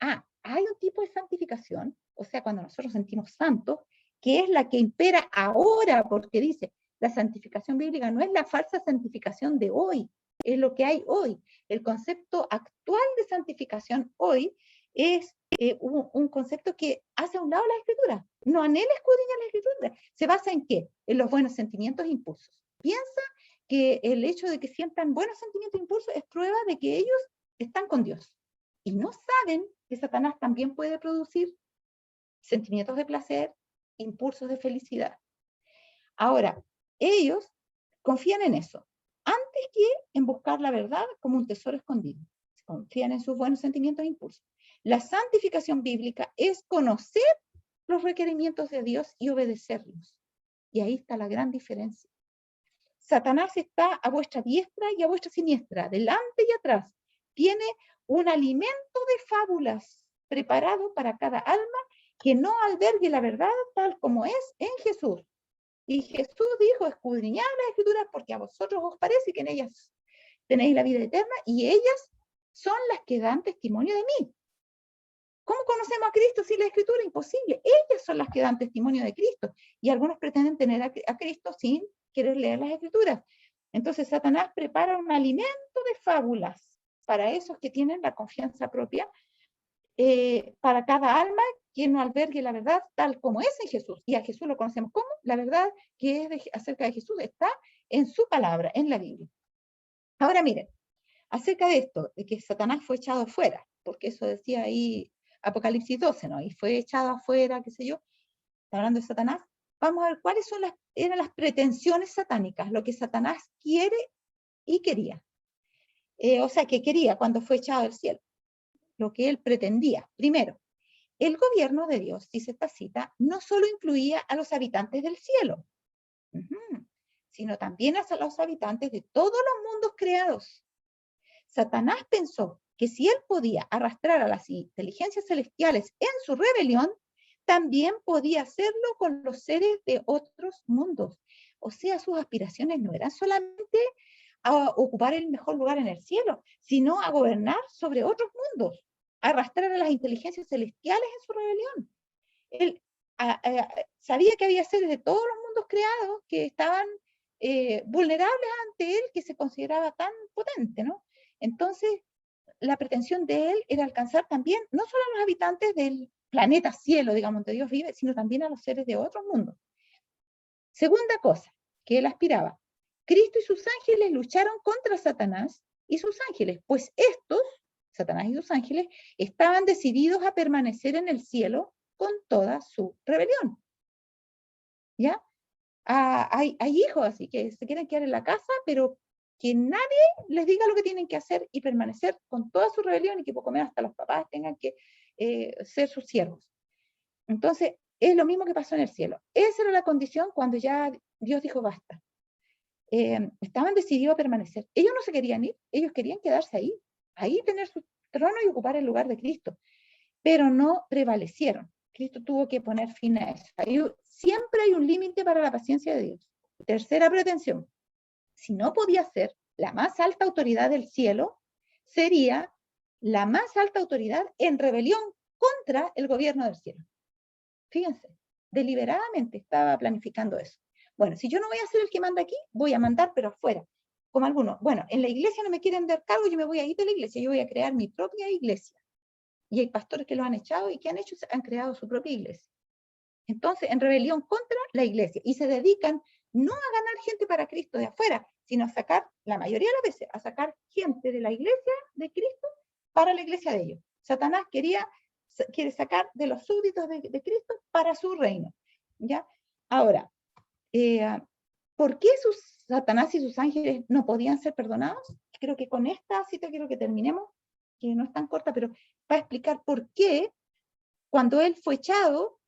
Hay un tipo de santificación, o sea, cuando nosotros sentimos santos, que es la que impera ahora, porque dice, la santificación bíblica no es la falsa santificación de hoy, es lo que hay hoy. El concepto actual de santificación hoy es un concepto que hace a un lado la Escritura, no anhela escudriñar la Escritura. ¿Se basa en qué? En los buenos sentimientos e impulsos. Piensa que el hecho de que sientan buenos sentimientos e impulsos es prueba de que ellos están con Dios. Y no saben que Satanás también puede producir sentimientos de placer, impulsos de felicidad. Ahora, ellos confían en eso, antes que en buscar la verdad como un tesoro escondido. Confían en sus buenos sentimientos e impulsos. La santificación bíblica es conocer los requerimientos de Dios y obedecerlos. Y ahí está la gran diferencia. Satanás está a vuestra diestra y a vuestra siniestra, delante y atrás. Tiene un alimento de fábulas preparado para cada alma que no albergue la verdad tal como es en Jesús. Y Jesús dijo, escudriñad las Escrituras porque a vosotros os parece que en ellas tenéis la vida eterna y ellas son las que dan testimonio de mí. ¿Cómo conocemos a Cristo sin la Escritura? Imposible. Ellas son las que dan testimonio de Cristo. Y algunos pretenden tener a Cristo sin querer leer las Escrituras. Entonces Satanás prepara un alimento de fábulas para esos que tienen la confianza propia, para cada alma que no albergue la verdad tal como es en Jesús. Y a Jesús lo conocemos como la verdad que es acerca de Jesús está en su palabra, en la Biblia. Ahora miren, acerca de esto, de que Satanás fue echado fuera, porque eso decía ahí Apocalipsis 12, ¿no? Y fue echado afuera, qué sé yo, está hablando de Satanás. Vamos a ver cuáles eran las pretensiones satánicas, lo que Satanás quiere y quería. O sea, que quería cuando fue echado del cielo, lo que él pretendía. Primero, el gobierno de Dios, dice esta cita, no solo incluía a los habitantes del cielo, sino también a los habitantes de todos los mundos creados. Satanás pensó que si él podía arrastrar a las inteligencias celestiales en su rebelión, también podía hacerlo con los seres de otros mundos. O sea, sus aspiraciones no eran solamente a ocupar el mejor lugar en el cielo, sino a gobernar sobre otros mundos, a arrastrar a las inteligencias celestiales en su rebelión. Él sabía que había seres de todos los mundos creados que estaban vulnerables ante él, que se consideraba tan potente, ¿no? Entonces, la pretensión de él era alcanzar también, no solo a los habitantes del planeta cielo, digamos, donde Dios vive, sino también a los seres de otros mundos. Segunda cosa que él aspiraba, Cristo y sus ángeles lucharon contra Satanás y sus ángeles, pues estos, Satanás y sus ángeles, estaban decididos a permanecer en el cielo con toda su rebelión. ¿Ya? Hay hijos así que se quieren quedar en la casa, pero que nadie les diga lo que tienen que hacer y permanecer con toda su rebelión y que poco menos hasta los papás tengan que ser sus siervos. Entonces, es lo mismo que pasó en el cielo. Esa era la condición cuando ya Dios dijo basta. Estaban decididos a permanecer. Ellos no se querían ir, ellos querían quedarse ahí tener su trono y ocupar el lugar de Cristo, pero no prevalecieron. Cristo tuvo que poner fin a eso. Siempre hay un límite para la paciencia de Dios. Tercera pretensión, si no podía ser la más alta autoridad del cielo, sería la más alta autoridad en rebelión contra el gobierno del cielo. Fíjense, deliberadamente estaba planificando eso. Bueno, si yo no voy a ser el que manda aquí, voy a mandar, pero afuera. Como algunos, bueno, en la iglesia no me quieren dar cargo, yo me voy a ir de la iglesia, yo voy a crear mi propia iglesia. Y hay pastores que lo han echado y que han hecho, han creado su propia iglesia. Entonces, en rebelión contra la iglesia. Y se dedican no a ganar gente para Cristo de afuera, sino a sacar, la mayoría de las veces, a sacar gente de la iglesia de Cristo para la iglesia de ellos. Satanás quiere sacar de los súbditos de Cristo para su reino. ¿Ya? Ahora, ¿por qué Satanás y sus ángeles no podían ser perdonados? Creo que con esta cita quiero que terminemos, que no es tan corta, pero para explicar por qué cuando él fue echado,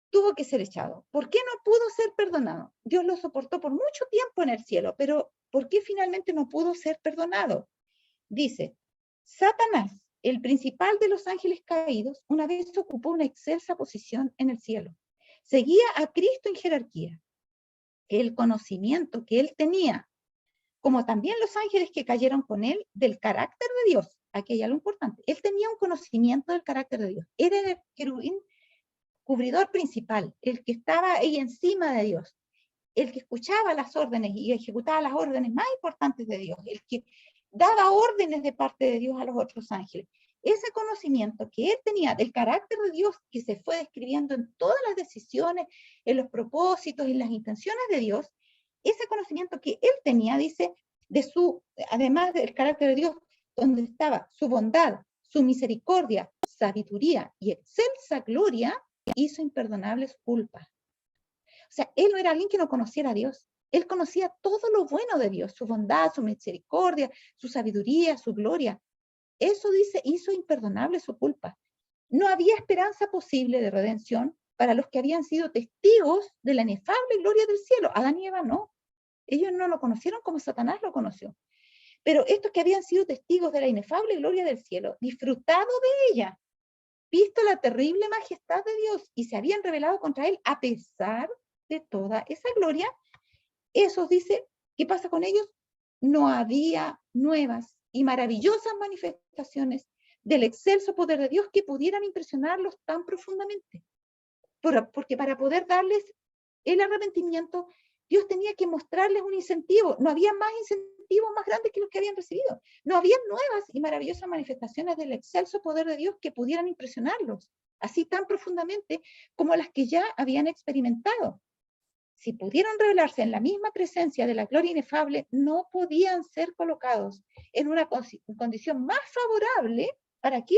tuvo que ser echado. ¿Por qué no pudo ser perdonado? Dios lo soportó por mucho tiempo en el cielo, pero ¿por qué finalmente no pudo ser perdonado? Dice, Satanás, el principal de los ángeles caídos, una vez ocupó una excelsa posición en el cielo. Seguía a Cristo en jerarquía. El conocimiento que él tenía, como también los ángeles que cayeron con él, del carácter de Dios. Aquí hay algo importante. Él tenía un conocimiento del carácter de Dios. Era el querubín cubridor principal, el que estaba ahí encima de Dios, el que escuchaba las órdenes y ejecutaba las órdenes más importantes de Dios, el que daba órdenes de parte de Dios a los otros ángeles. Ese conocimiento que él tenía del carácter de Dios, que se fue describiendo en todas las decisiones, en los propósitos y en las intenciones de Dios, ese conocimiento que él tenía, dice, además del carácter de Dios, donde estaba su bondad, su misericordia, sabiduría y excelsa gloria, hizo imperdonables culpas. O sea, él no era alguien que no conociera a Dios. Él conocía todo lo bueno de Dios, su bondad, su misericordia, su sabiduría, su gloria. Eso dice, hizo imperdonable su culpa. No había esperanza posible de redención para los que habían sido testigos de la inefable gloria del cielo. Adán y Eva no. Ellos no lo conocieron como Satanás lo conoció. Pero estos que habían sido testigos de la inefable gloria del cielo, disfrutado de ella, visto la terrible majestad de Dios y se habían rebelado contra él a pesar de toda esa gloria, esos dice, ¿qué pasa con ellos? No había nuevas y maravillosas manifestaciones del excelso poder de Dios que pudieran impresionarlos tan profundamente. Porque para poder darles el arrepentimiento, Dios tenía que mostrarles un incentivo. No había más incentivos más grandes que los que habían recibido. No había nuevas y maravillosas manifestaciones del excelso poder de Dios que pudieran impresionarlos, así tan profundamente como las que ya habían experimentado. Si pudieron revelarse en la misma presencia de la gloria inefable, no podían ser colocados en una condición más favorable. ¿Para qué?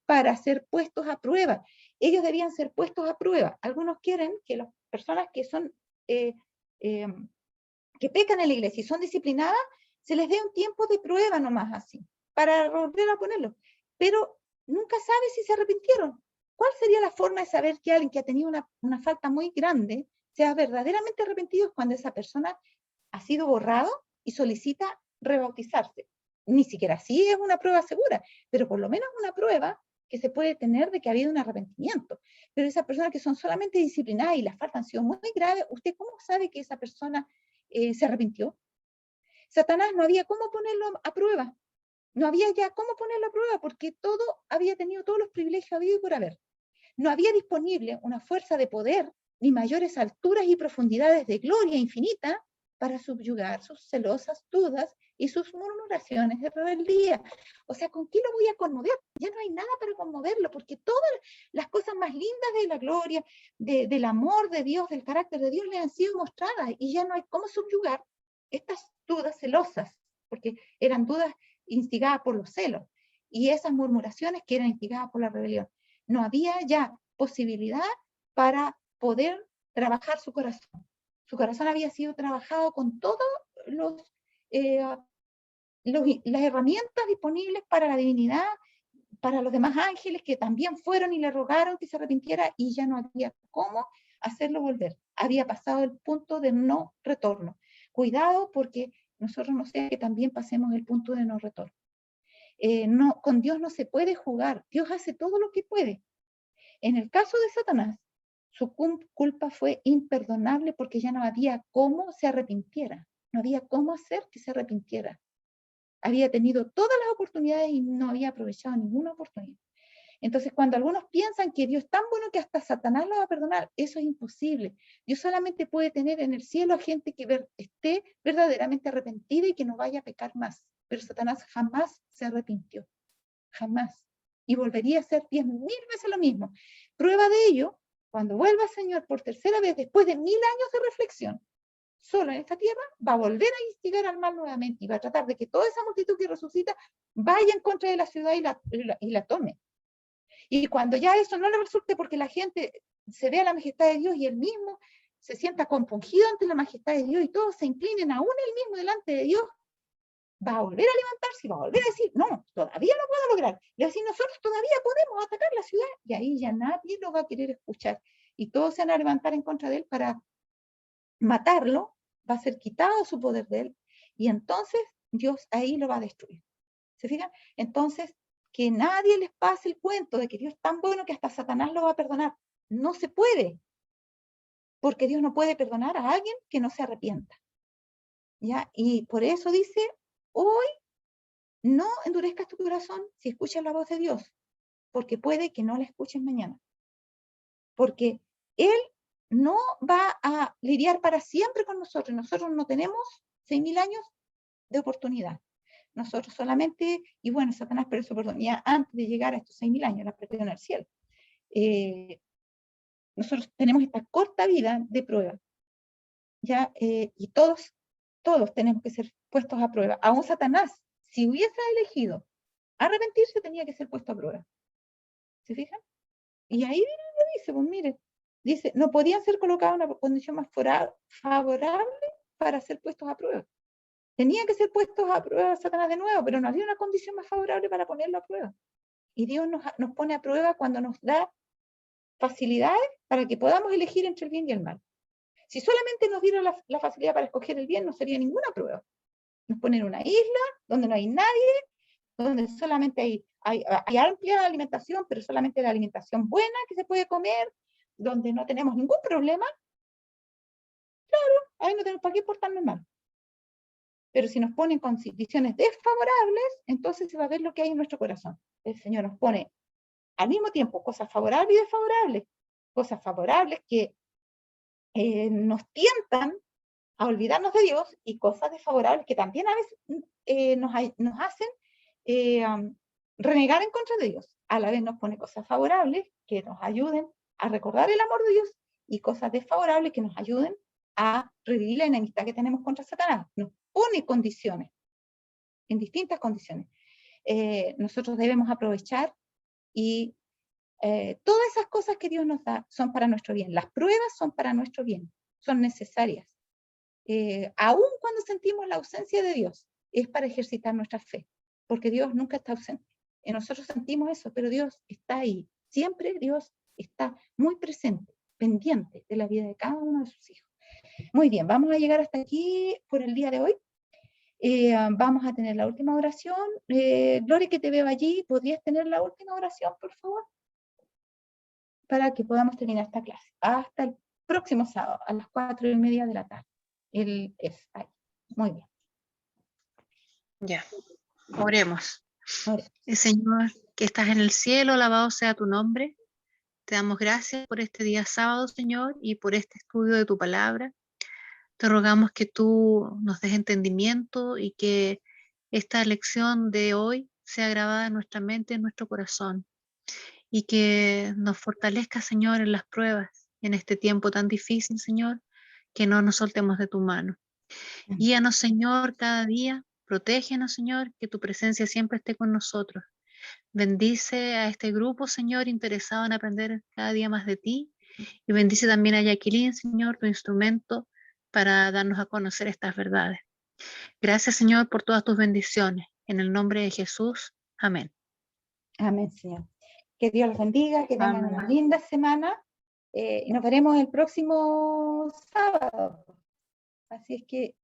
Para ser puestos a prueba. Ellos debían ser puestos a prueba. Algunos quieren que las personas que son que pecan en la iglesia y son disciplinadas, se les dé un tiempo de prueba nomás así, para volver a ponerlo. Pero nunca sabe si se arrepintieron. ¿Cuál sería la forma de saber que alguien que ha tenido una falta muy grande sea verdaderamente arrepentido? Cuando esa persona ha sido borrado y solicita rebautizarse. Ni siquiera así es una prueba segura, pero por lo menos una prueba que se puede tener de que ha habido un arrepentimiento. Pero esas personas que son solamente disciplinadas y las faltas han sido muy graves, ¿usted cómo sabe que esa persona se arrepintió? Satanás no había cómo ponerlo a prueba. No había ya cómo ponerlo a prueba porque todo había tenido todos los privilegios habido y por haber. No había disponible una fuerza de poder ni mayores alturas y profundidades de gloria infinita para subyugar sus celosas dudas y sus murmuraciones de rebeldía. O sea, ¿con qué lo voy a conmover? Ya no hay nada para conmoverlo, porque todas las cosas más lindas de la gloria, del amor de Dios, del carácter de Dios, le han sido mostradas y ya no hay cómo subyugar estas dudas celosas, porque eran dudas instigadas por los celos, y esas murmuraciones que eran instigadas por la rebelión. No había ya posibilidad para poder trabajar su corazón. Su corazón había sido trabajado con todas las herramientas disponibles para la divinidad, para los demás ángeles que también fueron y le rogaron que se arrepintiera y ya no había cómo hacerlo volver. Había pasado el punto de no retorno. Cuidado porque nosotros no sea que también pasemos el punto de no retorno. No, con Dios no se puede jugar. Dios hace todo lo que puede. En el caso de Satanás, su culpa fue imperdonable porque ya no había cómo se arrepintiera. No había cómo hacer que se arrepintiera. Había tenido todas las oportunidades y no había aprovechado ninguna oportunidad. Entonces, cuando algunos piensan que Dios es tan bueno que hasta Satanás lo va a perdonar, eso es imposible. Dios solamente puede tener en el cielo a gente que esté verdaderamente arrepentida y que no vaya a pecar más. Pero Satanás jamás se arrepintió. Jamás. Y volvería a hacer 10.000 veces lo mismo. Prueba de ello, cuando vuelva el Señor por tercera vez, después de 1000 años de reflexión, solo en esta tierra, va a volver a instigar al mal nuevamente y va a tratar de que toda esa multitud que resucita vaya en contra de la ciudad y la tome. Y cuando ya eso no le resulte porque la gente se vea la majestad de Dios y él mismo se sienta compungido ante la majestad de Dios y todos se inclinen aún él mismo delante de Dios, va a volver a levantarse y va a volver a decir, no, todavía lo puedo lograr. Y así nosotros todavía podemos atacar la ciudad y ahí ya nadie lo va a querer escuchar. Y todos se van a levantar en contra de él para matarlo, va a ser quitado su poder de él y entonces Dios ahí lo va a destruir. ¿Se fijan? Entonces, que nadie les pase el cuento de que Dios es tan bueno que hasta Satanás lo va a perdonar. No se puede, porque Dios no puede perdonar a alguien que no se arrepienta. ¿Ya? Y por eso dice, hoy no endurezcas tu corazón si escuchas la voz de Dios, porque puede que no la escuches mañana. Porque Él no va a lidiar para siempre con nosotros. Nosotros no tenemos 6.000 años de oportunidad. Nosotros solamente, y bueno, Satanás perdió su oportunidad antes de llegar a estos 6.000 años, la perdió en el cielo. Nosotros tenemos esta corta vida de prueba, ¿ya? Y todos tenemos que ser puestos a prueba. Aún Satanás, si hubiese elegido arrepentirse, tenía que ser puesto a prueba. ¿Se fijan? Y ahí dice, pues mire, dice, no podían ser colocados en una condición más favorable para ser puestos a prueba. Tenía que ser puestos a prueba Satanás de nuevo, pero no había una condición más favorable para ponerlo a prueba. Y Dios nos pone a prueba cuando nos da facilidades para que podamos elegir entre el bien y el mal. Si solamente nos diera la facilidad para escoger el bien, no sería ninguna prueba. Nos ponen en una isla donde no hay nadie, donde solamente hay amplia alimentación, pero solamente la alimentación buena que se puede comer, donde no tenemos ningún problema, claro, ahí no tenemos para qué portarnos mal. Pero si nos ponen condiciones desfavorables, entonces se va a ver lo que hay en nuestro corazón. El Señor nos pone al mismo tiempo cosas favorables y desfavorables. Cosas favorables que nos tientan a olvidarnos de Dios y cosas desfavorables que también a veces nos hacen renegar en contra de Dios. A la vez nos pone cosas favorables que nos ayuden a recordar el amor de Dios y cosas desfavorables que nos ayuden a revivir la enemistad que tenemos contra Satanás. Nos pone condiciones, en distintas condiciones. Nosotros debemos aprovechar y todas esas cosas que Dios nos da son para nuestro bien. Las pruebas son para nuestro bien, son necesarias. Aún cuando sentimos la ausencia de Dios, es para ejercitar nuestra fe, porque Dios nunca está ausente. Y nosotros sentimos eso, pero Dios está ahí. Siempre Dios está muy presente, pendiente de la vida de cada uno de sus hijos. Muy bien, vamos a llegar hasta aquí por el día de hoy. Vamos a tener la última oración. Gloria, que te veo allí, ¿podrías tener la última oración, por favor? Para que podamos terminar esta clase. Hasta el próximo sábado, a las 4:30 de la tarde. Él es ahí. Muy bien. Ya, oremos. Oremos. Señor, que estás en el cielo, alabado sea tu nombre. Te damos gracias por este día sábado, Señor, y por este estudio de tu palabra. Te rogamos que tú nos des entendimiento y que esta lección de hoy sea grabada en nuestra mente, en nuestro corazón, y que nos fortalezca, Señor, en las pruebas, en este tiempo tan difícil, Señor, que no nos soltemos de tu mano. Guíanos, Señor, cada día, protégenos, Señor, que tu presencia siempre esté con nosotros. Bendice a este grupo, Señor, interesado en aprender cada día más de ti, y bendice también a Jacqueline, Señor, tu instrumento para darnos a conocer estas verdades. Gracias, Señor, por todas tus bendiciones. En el nombre de Jesús. Amén. Amén, Señor. Que Dios los bendiga, que tengan una Amén. linda semana y nos veremos el próximo sábado. Así es que